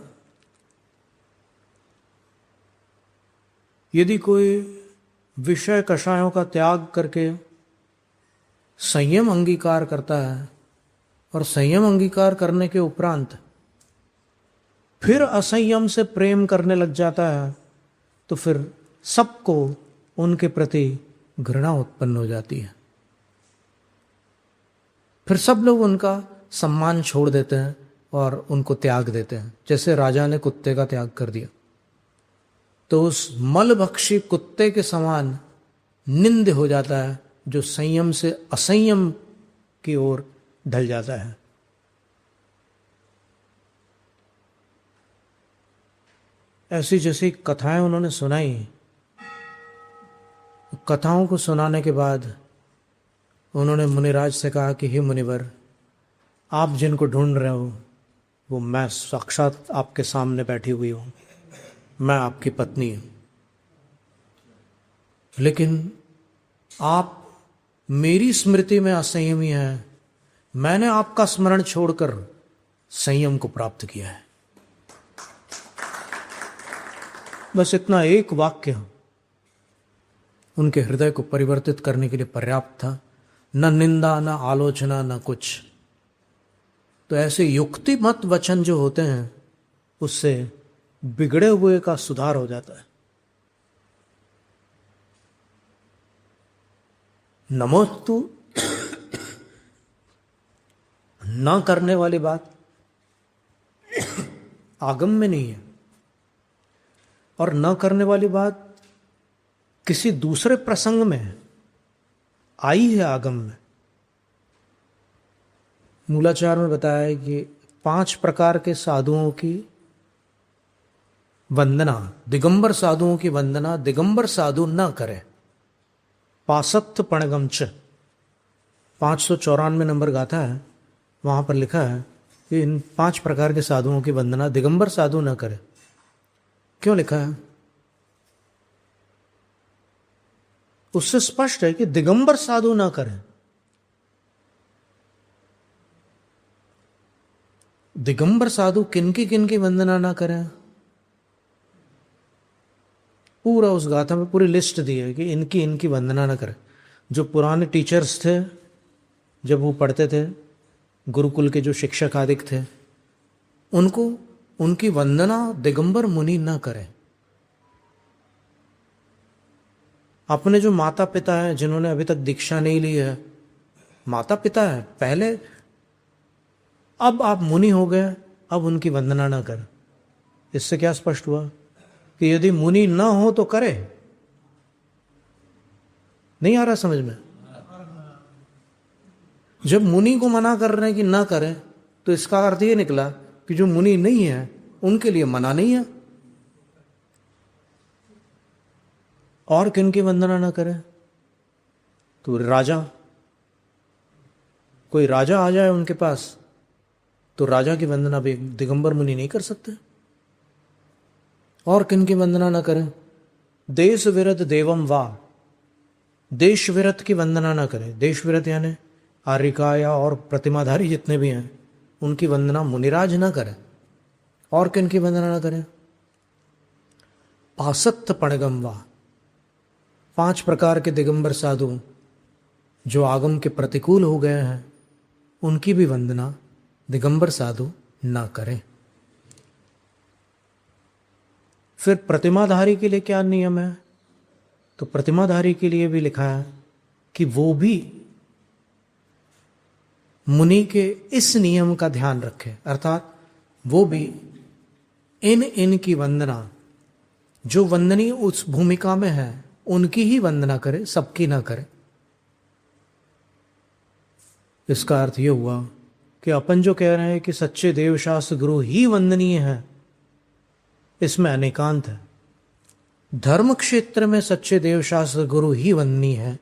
यदि कोई विषय कषायों का त्याग करके संयम अंगीकार करता है, और संयम अंगीकार करने के उपरांत फिर असंयम से प्रेम करने लग जाता है, तो फिर सबको उनके प्रति घृणा उत्पन्न हो जाती है। फिर सब लोग उनका सम्मान छोड़ देते हैं और उनको त्याग देते हैं, जैसे राजा ने कुत्ते का त्याग कर दिया। तो उस मलभक्षी कुत्ते के समान निंद हो जाता है जो संयम से असंयम की ओर ढल जाता है। ऐसी जैसी कथाएं उन्होंने सुनाई, कथाओं को सुनाने के बाद उन्होंने मुनिराज से कहा कि हे मुनिवर, आप जिनको ढूंढ रहे हो वो मैं साक्षात आपके सामने बैठी हुई हूँ, मैं आपकी पत्नी हूँ। लेकिन आप मेरी स्मृति में असंयमी हैं, मैंने आपका स्मरण छोड़कर संयम को प्राप्त किया है। बस इतना एक वाक्य उनके हृदय को परिवर्तित करने के लिए पर्याप्त था। न निंदा, न आलोचना, न कुछ। तो ऐसे युक्तिमत वचन जो होते हैं उससे बिगड़े हुए का सुधार हो जाता है। नमोस्तु न करने वाली बात आगम में नहीं है, और न करने वाली बात किसी दूसरे प्रसंग में आई है आगम में। मूलाचार में बताया है कि 5 प्रकार के साधुओं की वंदना, दिगंबर साधुओं की वंदना दिगंबर साधु न करे। पासत्थ पणगमच 594 नंबर गाथा है, वहां पर लिखा है कि इन 5 प्रकार के साधुओं की वंदना दिगंबर साधु न करे। क्यों लिखा है? उससे स्पष्ट है कि दिगंबर साधु ना करें। दिगंबर साधु किनकी वंदना ना करें? पूरा उस गाथा में पूरी लिस्ट दी है कि इनकी इनकी वंदना न करें। जो पुराने टीचर्स थे, जब वो पढ़ते थे, गुरुकुल के जो शिक्षक आदि थे, उनको उनकी वंदना दिगंबर मुनि न करें। अपने जो माता पिता हैं, जिन्होंने अभी तक दीक्षा नहीं ली है, माता पिता है पहले, अब आप मुनि हो गए, अब उनकी वंदना ना करें। इससे क्या स्पष्ट हुआ कि यदि मुनि न हो तो करे। नहीं आ रहा समझ में? जब मुनि को मना कर रहे हैं कि ना करें, तो इसका अर्थ ये निकला कि जो मुनि नहीं है उनके लिए मना नहीं है। और किन की वंदना ना करें? तो राजा, कोई राजा आ जाए उनके पास, तो राजा की वंदना भी दिगंबर मुनि नहीं कर सकते। और किन की वंदना ना करें? देश विरत देवम वा, देश विरत की वंदना ना करें। देश विरत यानी आर्यिका और प्रतिमाधारी जितने भी हैं, उनकी वंदना मुनिराज ना करें। और किन की वंदना ना करें? पासक्त पणगम वा, 5 प्रकार के दिगंबर साधु जो आगम के प्रतिकूल हो गए हैं, उनकी भी वंदना दिगंबर साधु ना करें। फिर प्रतिमाधारी के लिए क्या नियम है? तो प्रतिमाधारी के लिए भी लिखा है कि वो भी मुनि के इस नियम का ध्यान रखे, अर्थात वो भी इन की वंदना, जो वंदनीय उस भूमिका में है उनकी ही वंदना करे, सबकी ना करे। इसका अर्थ यह हुआ कि अपन जो कह रहे हैं कि सच्चे देवशास्त्र गुरु ही वंदनीय है, इसमें अनेकांत है। धर्म क्षेत्र में सच्चे देवशास्त्र गुरु ही वंदनीय है,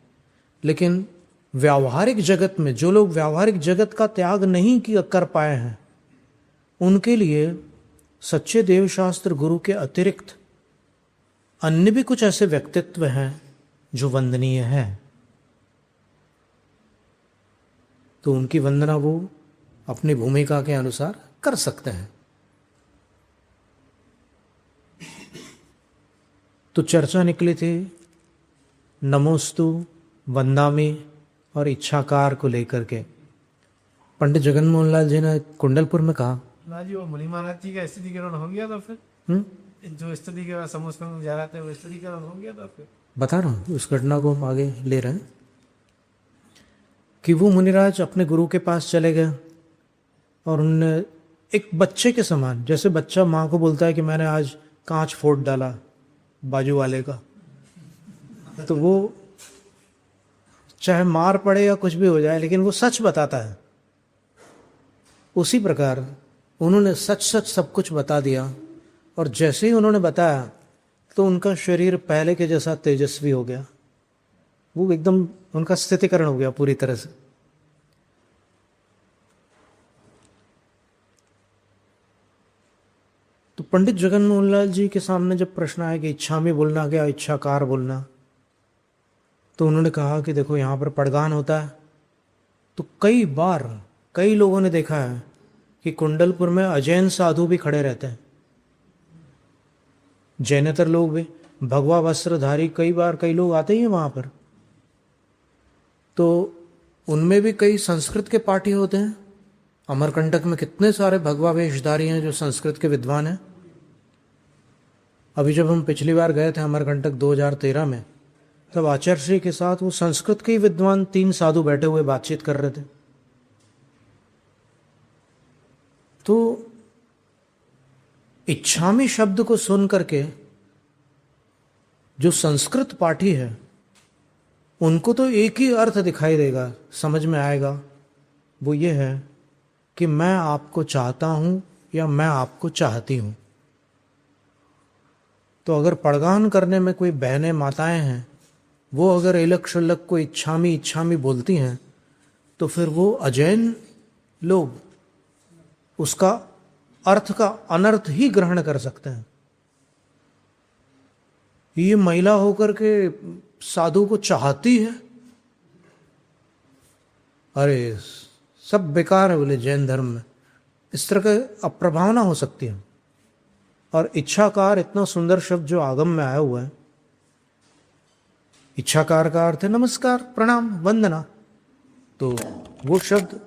लेकिन व्यावहारिक जगत में जो लोग व्यावहारिक जगत का त्याग नहीं कर पाए हैं, उनके लिए सच्चे देवशास्त्र गुरु के अतिरिक्त अन्य भी कुछ ऐसे व्यक्तित्व हैं जो वंदनीय हैं। तो उनकी वंदना वो अपनी भूमिका के अनुसार कर सकते हैं। तो चर्चा निकली थी नमोस्तु, वंदामी और इच्छाकार को लेकर के। पंडित जगन मोहन लाल जी ने कुंडलपुर में कहा ना जी, वो मुनि महाराज जी का स्थितिकरण हो गया था। फिर जो स्थिति के बाद समूह जा रहे थे, वो स्थितिकरण हो गया था। फिर बता रहा हूँ, उस घटना को हम आगे ले रहे हैं कि वो मुनिराज अपने गुरु के पास चले गए और उन्होंने एक बच्चे के समान, जैसे बच्चा माँ को बोलता है कि मैंने आज कांच फोड़ डाला बाजू वाले का, तो वो चाहे मार पड़े या कुछ भी हो जाए, लेकिन वो सच बताता है। उसी प्रकार उन्होंने सच सच सब कुछ बता दिया, और जैसे ही उन्होंने बताया तो उनका शरीर पहले के जैसा तेजस्वी हो गया। वो एकदम उनका स्थितिकरण हो गया पूरी तरह से। तो पंडित जगन मोहन लाल जी के सामने जब प्रश्न आया कि इच्छा में बोलना क्या, इच्छाकार बोलना, तो उन्होंने कहा कि देखो यहाँ पर पड़गान होता है, तो कई बार कई लोगों ने देखा है कि कुंडलपुर में अजैन साधु भी खड़े रहते हैं, जैनेतर लोग भी, भगवा वस्त्रधारी, कई बार कई लोग आते ही हैं वहाँ पर। तो उनमें भी कई संस्कृत के पाठी होते हैं। अमरकंटक में कितने सारे भगवा वेशधारी हैं जो संस्कृत के विद्वान हैं। अभी जब हम पिछली बार गए थे अमरकंटक 2013 में, तब आचार्य श्री के साथ वो संस्कृत के ही विद्वान 3 साधु बैठे हुए बातचीत कर रहे थे। तो इच्छामी शब्द को सुन करके जो संस्कृत पाठी है उनको तो एक ही अर्थ दिखाई देगा, समझ में आएगा, वो ये है कि मैं आपको चाहता हूं या मैं आपको चाहती हूं। तो अगर पड़गान करने में कोई बहनें माताएं हैं, वो अगर एलक शल्लक को इच्छामी इच्छामी बोलती हैं, तो फिर वो अजैन लोग उसका अर्थ का अनर्थ ही ग्रहण कर सकते हैं। ये महिला होकर के साधु को चाहती है, अरे सब बेकार है बोले जैन धर्म में। इस तरह का अप्रभावना हो सकती है। और इच्छाकार इतना सुंदर शब्द जो आगम में आया हुआ है, इच्छाकार का अर्थ है नमस्कार, प्रणाम, वंदना। तो वो शब्द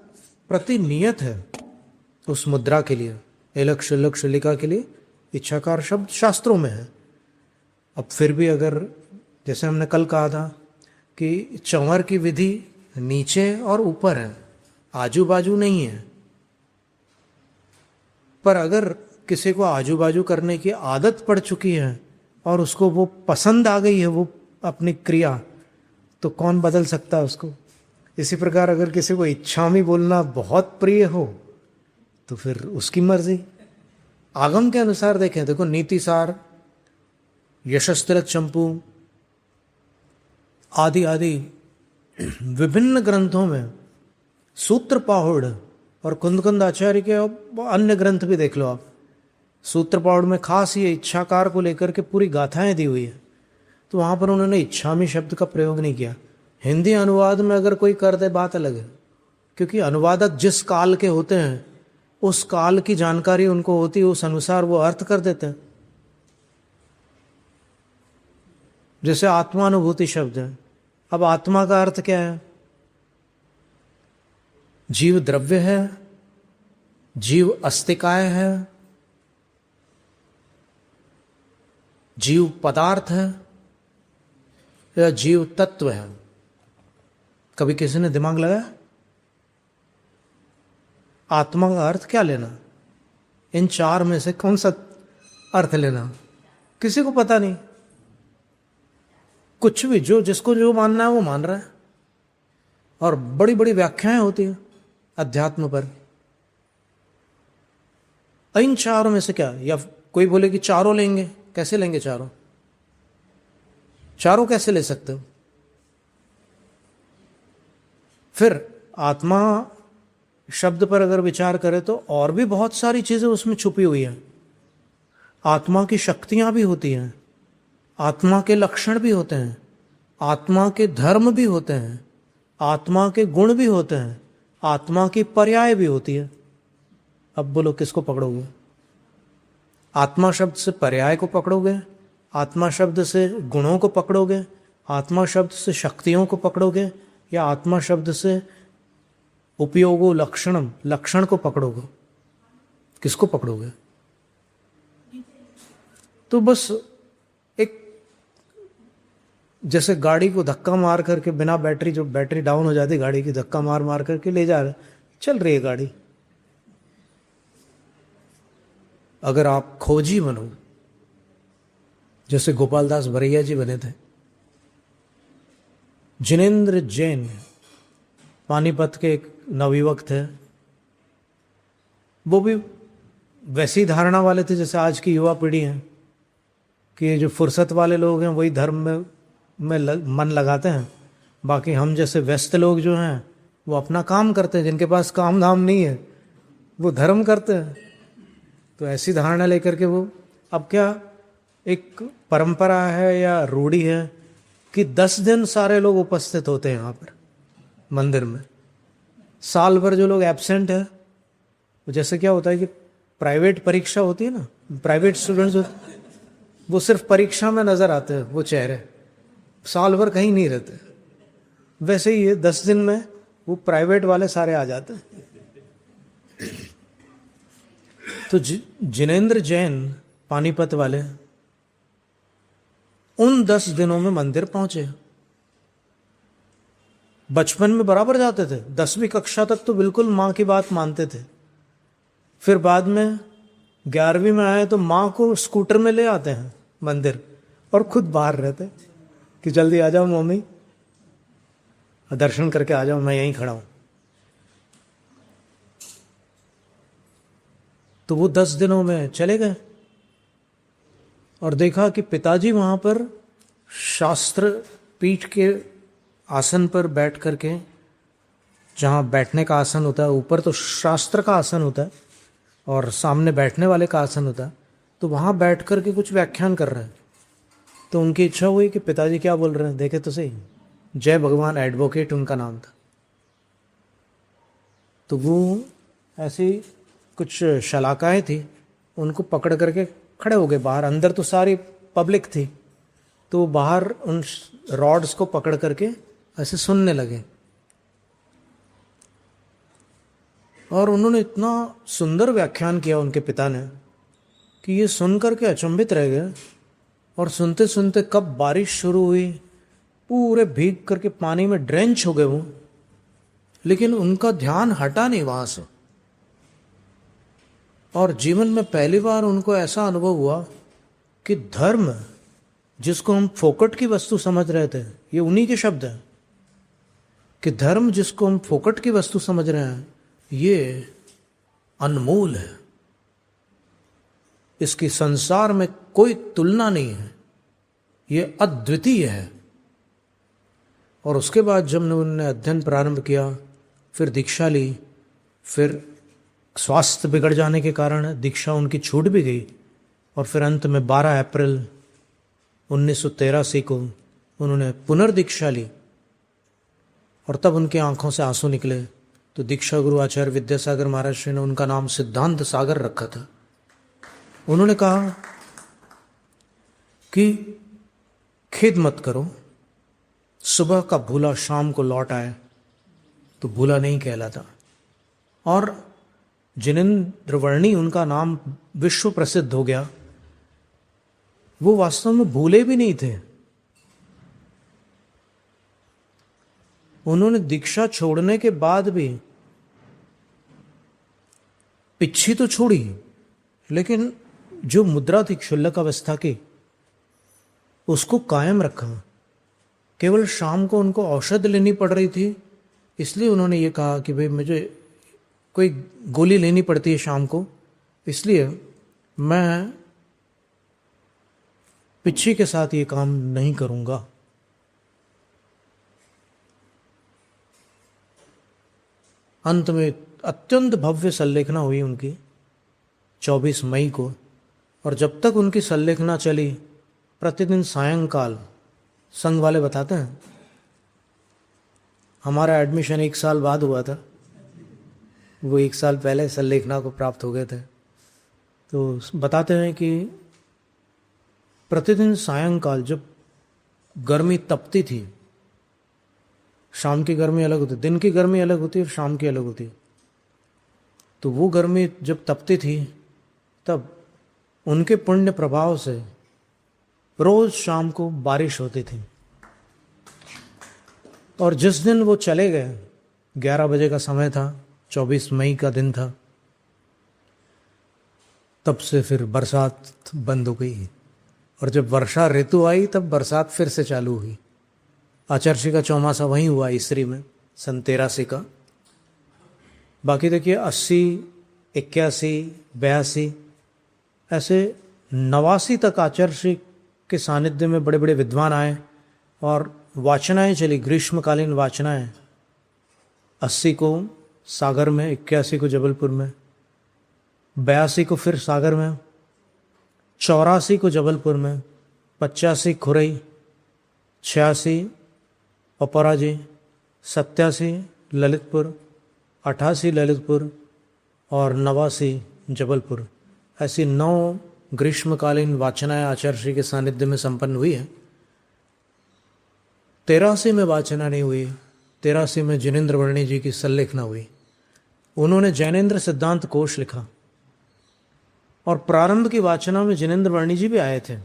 प्रतिनियत है उस मुद्रा के लिए, एलक्ष लक्षलिका के लिए इच्छाकार शब्द शास्त्रों में है। अब फिर भी अगर जैसे हमने कल कहा था कि चंवर की विधि नीचे और ऊपर है, आजू बाजू नहीं है, पर अगर किसी को आजू बाजू करने की आदत पड़ चुकी है और उसको वो पसंद आ गई है वो अपनी क्रिया, तो कौन बदल सकता है उसको। इसी प्रकार अगर किसी को इच्छामी बोलना बहुत प्रिय हो तो फिर उसकी मर्जी। आगम के अनुसार देखें, देखो नीतिसार, यशस्तिलक चंपू आदि आदि विभिन्न ग्रंथों में, सूत्र पाहुड़ और कुंदकुंद आचार्य के अन्य ग्रंथ भी देख लो आप, सूत्र पाहुड़ में खास ये इच्छाकार को लेकर के पूरी गाथाएं दी हुई है। तो वहां पर उन्होंने इच्छामी शब्द का प्रयोग नहीं किया। हिंदी अनुवाद में अगर कोई कर दे बात अलग है, क्योंकि अनुवादक जिस काल के होते हैं उस काल की जानकारी उनको होती है, उस अनुसार वो अर्थ कर देते हैं। जैसे आत्मानुभूति शब्द है, अब आत्मा का अर्थ क्या है? जीव द्रव्य है, जीव अस्तिकाय है, जीव पदार्थ है या जीव तत्व है? कभी किसी ने दिमाग लगाया आत्मा का अर्थ क्या लेना? इन चार में से कौन सा अर्थ लेना? किसी को पता नहीं। कुछ भी, जो जिसको जो मानना है वो मान रहा है, और बड़ी बड़ी व्याख्याएं होती हैं अध्यात्म पर। इन चारों में से क्या? या कोई बोले कि चारों लेंगे, कैसे लेंगे चारों? चारों कैसे ले सकते हो? फिर आत्मा शब्द पर अगर विचार करें तो और भी बहुत सारी चीजें उसमें छुपी हुई हैं। आत्मा की शक्तियां भी होती हैं, आत्मा के लक्षण भी होते हैं, आत्मा के धर्म भी होते हैं, आत्मा के गुण भी होते हैं, आत्मा की पर्याय भी होती है। अब बोलो किसको पकड़ोगे? आत्मा शब्द से पर्याय को पकड़ोगे, आत्मा शब्द से गुणों को पकड़ोगे, आत्मा शब्द से शक्तियों को पकड़ोगे, या आत्मा शब्द से उपयोगो लक्षणम, लक्षण को पकड़ोगे? किसको पकड़ोगे? तो बस एक, जैसे गाड़ी को धक्का मार करके बिना बैटरी, जो बैटरी डाउन हो जाती गाड़ी की, धक्का मार मार करके ले जा रहे, चल रही है गाड़ी। अगर आप खोजी बनो, जैसे गोपाल दास भरैया जी बने थे, जिनेंद्र जैन पानीपत के एक नवयुवक थे, वो भी वैसी धारणा वाले थे जैसे आज की युवा पीढ़ी है कि जो फुर्सत वाले लोग हैं वही धर्म में मन लगाते हैं, बाकी हम जैसे व्यस्त लोग जो हैं वो अपना काम करते हैं, जिनके पास काम धाम नहीं है वो धर्म करते हैं। तो ऐसी धारणा लेकर के वो, अब क्या एक परंपरा है या रूढ़ी है कि 10 दिन सारे लोग उपस्थित होते हैं यहाँ पर मंदिर में। साल भर जो लोग एब्सेंट है, जैसे क्या होता है कि प्राइवेट परीक्षा होती है ना, प्राइवेट स्टूडेंट्स वो सिर्फ परीक्षा में नजर आते हैं, वो चेहरे साल भर कहीं नहीं रहते। वैसे ही ये 10 दिन में वो प्राइवेट वाले सारे आ जाते हैं। तो जिनेंद्र जैन पानीपत वाले उन 10 दिनों में मंदिर पहुंचे। बचपन में बराबर जाते थे, 10वीं कक्षा तक तो बिल्कुल माँ की बात मानते थे। फिर बाद में 11वीं में आए तो माँ को स्कूटर में ले आते हैं मंदिर, और खुद बाहर रहते कि जल्दी आ जाओ मम्मी, दर्शन करके आ जाओ, मैं यहीं खड़ा हूं। तो वो 10 दिनों में चले गए और देखा कि पिताजी वहां पर शास्त्र पीठ के आसन पर बैठ करके, जहाँ बैठने का आसन होता है, ऊपर तो शास्त्र का आसन होता है और सामने बैठने वाले का आसन होता है, तो वहाँ बैठ करके कुछ व्याख्यान कर रहे हैं। तो उनकी इच्छा हुई कि पिताजी क्या बोल रहे हैं देखे तो सही। जय भगवान एडवोकेट उनका नाम था। तो वो ऐसी कुछ शलाकाएँ थी, उनको पकड़ करके खड़े हो गए बाहर। अंदर तो सारी पब्लिक थी, तो वो बाहर उन रॉड्स को पकड़ करके ऐसे सुनने लगे। और उन्होंने इतना सुंदर व्याख्यान किया उनके पिता ने कि ये सुन करके अचंभित रह गए। और सुनते सुनते कब बारिश शुरू हुई, पूरे भीग करके पानी में ड्रेंच हो गए वो, लेकिन उनका ध्यान हटा नहीं वहां से। और जीवन में पहली बार उनको ऐसा अनुभव हुआ कि धर्म, जिसको हम फोकट की वस्तु समझ रहे थे, ये उन्हीं के शब्द हैं, कि धर्म जिसको हम फोकट की वस्तु समझ रहे हैं, ये अनमोल है। इसकी संसार में कोई तुलना नहीं है, ये अद्वितीय है। और उसके बाद जब उन्होंने अध्ययन प्रारंभ किया, फिर दीक्षा ली, फिर स्वास्थ्य बिगड़ जाने के कारण दीक्षा उनकी छूट भी गई। और फिर अंत में 12 अप्रैल 1983 को उन्होंने पुनर्दीक्षा ली। और तब उनकी आंखों से आंसू निकले। तो दीक्षा गुरु आचार्य विद्यासागर महाराज श्री ने उनका नाम सिद्धांत सागर रखा था। उन्होंने कहा कि खेद मत करो, सुबह का भूला शाम को लौट आए तो भूला नहीं कहलाता। और जिनेंद्र वर्णी उनका नाम विश्व प्रसिद्ध हो गया। वो वास्तव में भूले भी नहीं थे। उन्होंने दीक्षा छोड़ने के बाद भी पिछी तो छोड़ी, लेकिन जो मुद्रा थी क्षुल्लक अवस्था की, उसको कायम रखा। केवल शाम को उनको औषध लेनी पड़ रही थी, इसलिए उन्होंने ये कहा कि भाई मुझे कोई गोली लेनी पड़ती है शाम को, इसलिए मैं पिच्छी के साथ ये काम नहीं करूंगा। अंत में अत्यंत भव्य संलेखना हुई उनकी 24 मई को। और जब तक उनकी संलेखना चली, प्रतिदिन सायंकाल, संघ वाले बताते हैं, हमारा एडमिशन 1 साल बाद हुआ था, वो 1 साल पहले संलेखना को प्राप्त हो गए थे। तो बताते हैं कि प्रतिदिन सायंकाल जब गर्मी तपती थी, शाम की गर्मी अलग होती, दिन की गर्मी अलग होती है, शाम की अलग होती, तो वो गर्मी जब तपती थी, तब उनके पुण्य प्रभाव से रोज शाम को बारिश होती थी। और जिस दिन वो चले गए, 11 बजे का समय था, 24 मई का दिन था, तब से फिर बरसात बंद हो गई। और जब वर्षा ऋतु आई, तब बरसात फिर से चालू हुई। आचार्य का चौमासा वहीं हुआ, ईसरी में, सन 83 का। बाकी देखिए 80, 81, 82, ऐसे 89 तक आचार्य के सानिध्य में बड़े बड़े विद्वान आए और वाचनाएं चली, ग्रीष्मकालीन वाचनाएं। 80 को सागर में, 81 को जबलपुर में, 82 को फिर सागर में, 84 को जबलपुर में, 85 खुरई, 86 अपराजी, 87 ललितपुर, 88 ललितपुर और 89 जबलपुर। ऐसी 9 ग्रीष्मकालीन वाचनाएं आचार्य श्री के सानिध्य में संपन्न हुई है। 83 में वाचना नहीं हुई। 83 में जिनेंद्र वर्णी जी की संलेखना हुई। उन्होंने जैनेन्द्र सिद्धांत कोश लिखा और प्रारंभ की वाचना में जिनेंद्र वर्णी जी भी आए थे।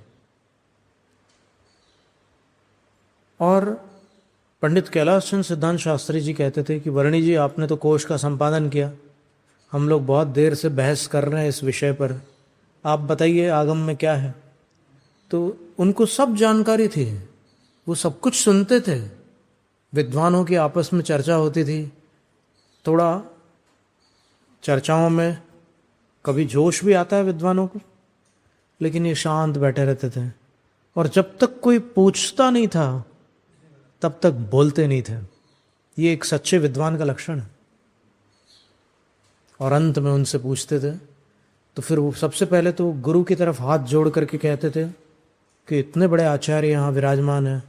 और पंडित कैलाश चंद्र सिद्धांत शास्त्री जी कहते थे कि वर्णी जी, आपने तो कोश का संपादन किया, हम लोग बहुत देर से बहस कर रहे हैं इस विषय पर, आप बताइए आगम में क्या है। तो उनको सब जानकारी थी, वो सब कुछ सुनते थे। विद्वानों की आपस में चर्चा होती थी, थोड़ा चर्चाओं में कभी जोश भी आता है विद्वानों को, लेकिन ये शांत बैठे रहते थे। और जब तक कोई पूछता नहीं था, तब तक बोलते नहीं थे। ये एक सच्चे विद्वान का लक्षण है। और अंत में उनसे पूछते थे, तो फिर वो सबसे पहले तो गुरु की तरफ हाथ जोड़ करके कहते थे कि इतने बड़े आचार्य यहाँ विराजमान हैं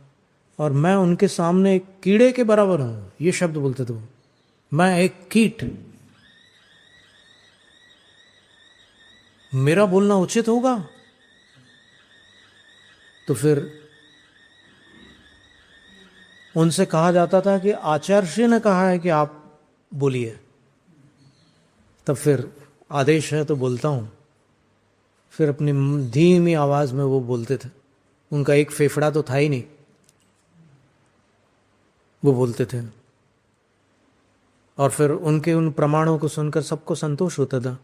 और मैं उनके सामने एक कीड़े के बराबर हूँ। ये शब्द बोलते थे वो, मैं एक कीट, मेरा बोलना उचित होगा। तो फिर उनसे कहा जाता था कि आचार्य ने कहा है कि आप बोलिए, तब फिर आदेश है तो बोलता हूँ। फिर अपनी धीमी आवाज में वो बोलते थे, उनका एक फेफड़ा तो था ही नहीं, वो बोलते थे। और फिर उनके उन प्रमाणों को सुनकर सबको संतोष होता था।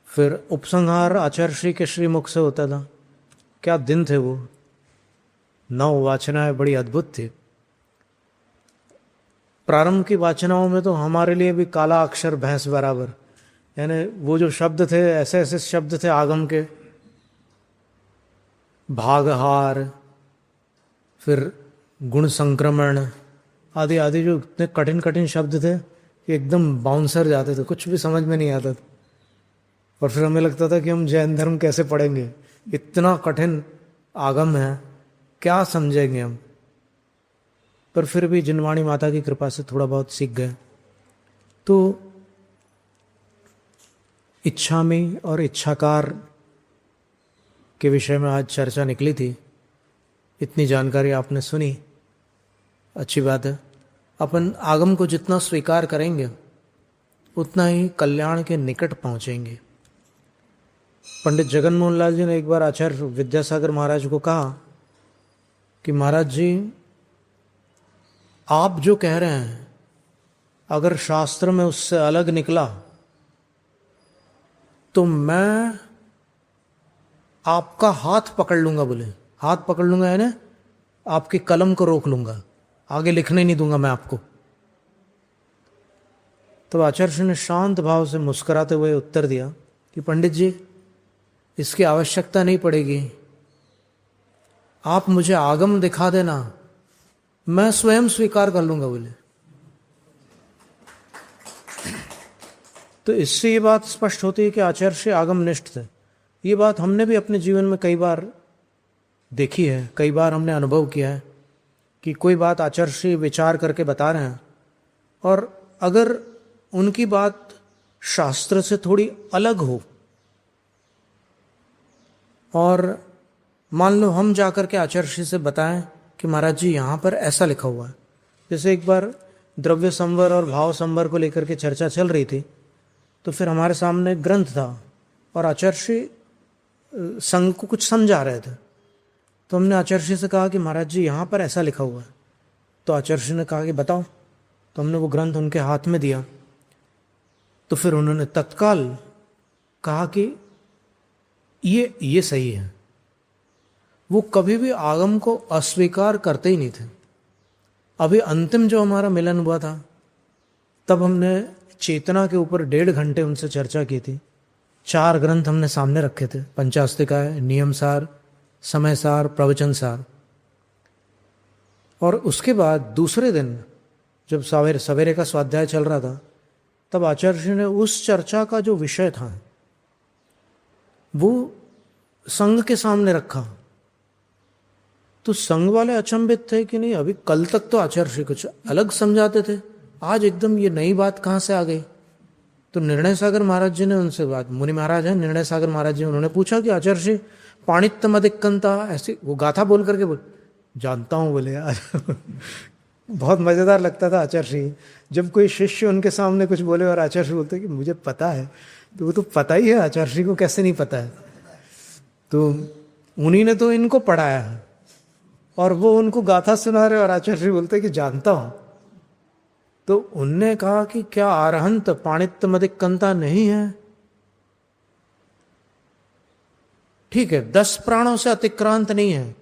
फिर उपसंहार आचार्य श्री के श्रीमुख से होता था। क्या दिन थे वो, 9 वाचनाएं बड़ी अद्भुत थी। प्रारंभ की वाचनाओं में तो हमारे लिए भी काला अक्षर भैंस बराबर, यानी वो जो शब्द थे ऐसे ऐसे शब्द थे आगम के, भागहार, फिर गुण संक्रमण आदि आदि, जो इतने कठिन कठिन शब्द थे कि एकदम बाउंसर जाते थे, कुछ भी समझ में नहीं आता था। और फिर हमें लगता था कि हम जैन धर्म कैसे पढ़ेंगे, इतना कठिन आगम है, क्या समझेंगे हम। पर फिर भी जिनवाणी माता की कृपा से थोड़ा बहुत सीख गए। तो इच्छा में और इच्छाकार के विषय में आज चर्चा निकली थी। इतनी जानकारी आपने सुनी, अच्छी बात है। अपन आगम को जितना स्वीकार करेंगे उतना ही कल्याण के निकट पहुंचेंगे। पंडित जगन मोहन लाल जी ने एक बार आचार्य विद्यासागर महाराज को कहा कि महाराज जी, आप जो कह रहे हैं अगर शास्त्र में उससे अलग निकला तो मैं आपका हाथ पकड़ लूंगा। बोले हाथ पकड़ लूंगा यानी आपकी कलम को रोक लूंगा, आगे लिखने नहीं दूंगा मैं आपको। तो आचार्य ने शांत भाव से मुस्कुराते हुए उत्तर दिया कि पंडित जी, इसकी आवश्यकता नहीं पड़ेगी, आप मुझे आगम दिखा देना, मैं स्वयं स्वीकार कर लूंगा। बोले तो इससे ये बात स्पष्ट होती है कि आचार्य आगमनिष्ठ थे। ये बात हमने भी अपने जीवन में कई बार देखी है, कई बार हमने अनुभव किया है कि कोई बात आचार्य विचार करके बता रहे हैं, और अगर उनकी बात शास्त्र से थोड़ी अलग हो, और मान लो हम जाकर के आचार्य से बताएं कि महाराज जी यहाँ पर ऐसा लिखा हुआ है। जैसे एक बार द्रव्य संवर और भाव संवर को लेकर के चर्चा चल रही थी, तो फिर हमारे सामने ग्रंथ था और आचार्य संघ को कुछ समझा रहे थे। तो हमने आचार्य से कहा कि महाराज जी यहाँ पर ऐसा लिखा हुआ है। तो आचार्य ने कहा कि बताओ। तो हमने वो ग्रंथ उनके हाथ में दिया। तो फिर उन्होंने तत्काल कहा कि ये सही है। वो कभी भी आगम को अस्वीकार करते ही नहीं थे। अभी अंतिम जो हमारा मिलन हुआ था, तब हमने चेतना के ऊपर 1.5 घंटे उनसे चर्चा की थी। 4 ग्रंथ हमने सामने रखे थे, पंचास्तिकाय, नियम सार, समय सार, प्रवचन सार। और उसके बाद दूसरे दिन जब सवेरे का स्वाध्याय चल रहा था, तब आचार्य ने उस चर्चा का जो विषय था वो संघ के सामने रखा। तो संघ वाले अचंभित थे कि नहीं, अभी कल तक तो आचार्य कुछ अलग समझाते थे, आज एकदम ये नई बात कहाँ से आ गई। तो निर्णय सागर महाराज जी ने उनसे बात, मुनि महाराज हैं निर्णय सागर महाराज जी, उन्होंने पूछा कि आचार्य पाणित्यम अधिकंता, ऐसी वो गाथा बोल करके बोल, जानता हूँ बोले यार। बहुत मजेदार लगता था आचार्य जब कोई शिष्य उनके सामने कुछ बोले और आचार्य बोलते कि मुझे पता है। तो वो तो पता ही है, आचार्य को कैसे नहीं पता है। तो उन्हीं ने तो इनको पढ़ाया है और वो उनको गाथा सुना रहे और आचार्य बोलते कि जानता हूं। तो उनने कहा कि क्या अरहंत पाणित्यम अधिकंता नहीं है? ठीक है, 10 प्राणों से अतिक्रांत नहीं है,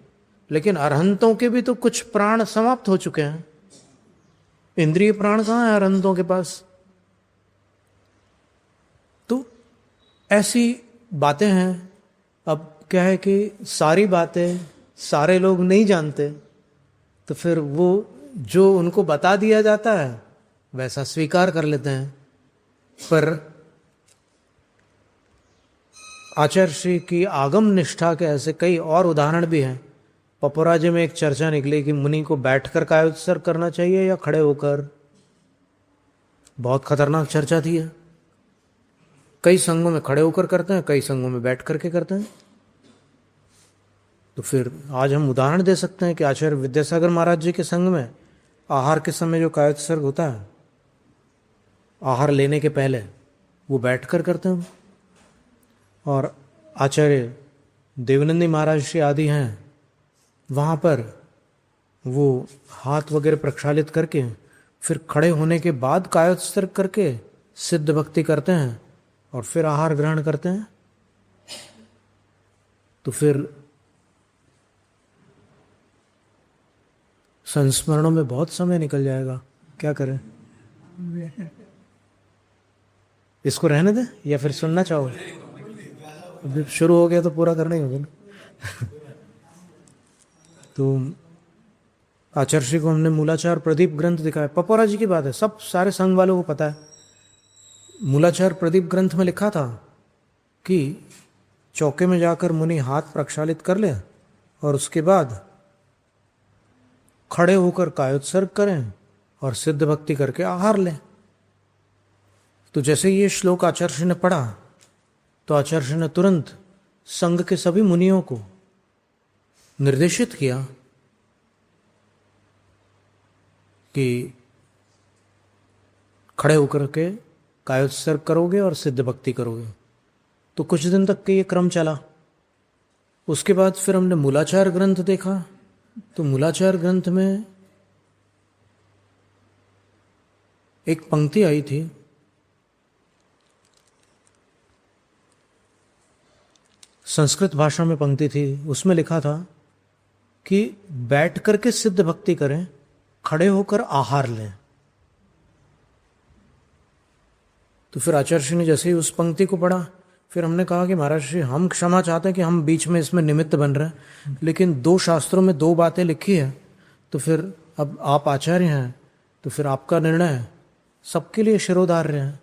लेकिन अरहंतों के भी तो कुछ प्राण समाप्त हो चुके हैं। इंद्रिय प्राण कहाँ है अरहंतों के पास? तो ऐसी बातें हैं। अब क्या है कि सारी बातें सारे लोग नहीं जानते, तो फिर वो जो उनको बता दिया जाता है वैसा स्वीकार कर लेते हैं। पर आचार्य श्री की आगम निष्ठा के ऐसे कई और उदाहरण भी हैं। पपोराजे में एक चर्चा निकली कि मुनि को बैठकर कायोत्सर्ग करना चाहिए या खड़े होकर। बहुत खतरनाक चर्चा थी है। कई संघों में खड़े होकर करते हैं, कई संघों में बैठ करके करते हैं। तो फिर आज हम उदाहरण दे सकते हैं कि आचार्य विद्यासागर महाराज जी के संग में आहार के समय जो कायोत्सर्ग होता है, आहार लेने के पहले वो बैठ कर करते हैं। और आचार्य देवनंदी महाराज श्री आदि हैं, वहाँ पर वो हाथ वगैरह प्रक्षालित करके फिर खड़े होने के बाद कायोत्सर्ग करके सिद्ध भक्ति करते हैं और फिर आहार ग्रहण करते हैं। तो फिर संस्मरणों में बहुत समय निकल जाएगा, क्या करें? इसको रहने दें या फिर सुनना चाहोगे? अभी शुरू हो गया तो पूरा करना ही होगा ना। तो आचार्य श्री को हमने मूलाचार प्रदीप ग्रंथ दिखाया। पपोरा जी की बात है, सब सारे संघ वालों को पता है। मूलाचार प्रदीप ग्रंथ में लिखा था कि चौके में जाकर मुनि हाथ प्रक्षालित कर ले और उसके बाद खड़े होकर कायोत्सर्ग करें और सिद्ध भक्ति करके आहार लें। तो जैसे ये श्लोक आचार्य ने पढ़ा तो आचार्य ने तुरंत संघ के सभी मुनियों को निर्देशित किया कि खड़े होकर के कायोत्सर्ग करोगे और सिद्ध भक्ति करोगे। तो कुछ दिन तक के ये क्रम चला। उसके बाद फिर हमने मूलाचार ग्रंथ देखा। तो मूलाचार ग्रंथ में एक पंक्ति आई थी, संस्कृत भाषा में पंक्ति थी, उसमें लिखा था कि बैठ करके सिद्ध भक्ति करें, खड़े होकर आहार लें। तो फिर आचार्य ने जैसे ही उस पंक्ति को पढ़ा, फिर हमने कहा कि महाराज श्री हम क्षमा चाहते हैं कि हम बीच में इसमें निमित्त बन रहे हैं, लेकिन दो शास्त्रों में दो बातें लिखी है, तो फिर अब आप आचार्य हैं तो फिर आपका निर्णय सबके लिए शिरोधार्य है।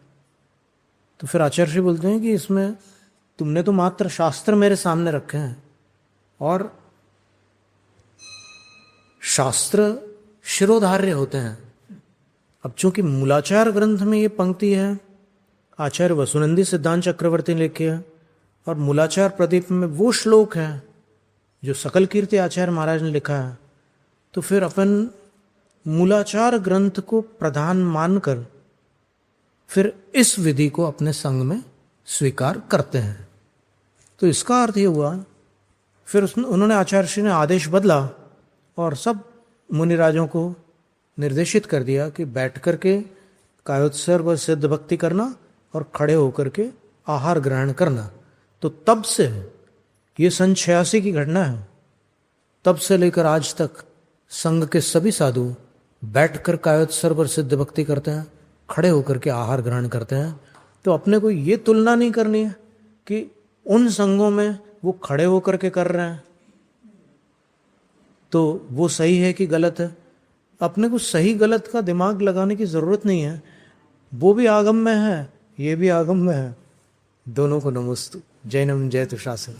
तो फिर आचार्य श्री बोलते हैं कि इसमें तुमने तो मात्र शास्त्र मेरे सामने रखे हैं और शास्त्र शिरोधार्य होते हैं। अब चूंकि मूलाचार ग्रंथ में ये पंक्ति है, आचार्य वसुनंदी सिद्धांत चक्रवर्ती ने लिखी है, और मूलाचार प्रदीप में वो श्लोक है जो सकल कीर्ति आचार्य महाराज ने लिखा है, तो फिर अपन मूलाचार ग्रंथ को प्रधान मानकर फिर इस विधि को अपने संग में स्वीकार करते हैं। तो इसका अर्थ ये हुआ, फिर उन्होंने आचार्य श्री ने आदेश बदला और सब मुनिराजों को निर्देशित कर दिया कि बैठ करके कायोत्सर्ग और सिद्ध भक्ति करना और खड़े होकर के आहार ग्रहण करना। तो तब से, ये सन 86 की घटना है, तब से लेकर आज तक संघ के सभी साधु बैठकर कायोत्सर्ग और सिद्ध भक्ति करते हैं, खड़े होकर के आहार ग्रहण करते हैं। तो अपने को ये तुलना नहीं करनी है कि उन संघों में वो खड़े होकर के कर रहे हैं तो वो सही है कि गलत है। अपने को सही गलत का दिमाग लगाने की जरूरत नहीं है। वो भी आगम में है, ये भी आगम में है, दोनों को नमोस्तु। जैनम जयतु शासन।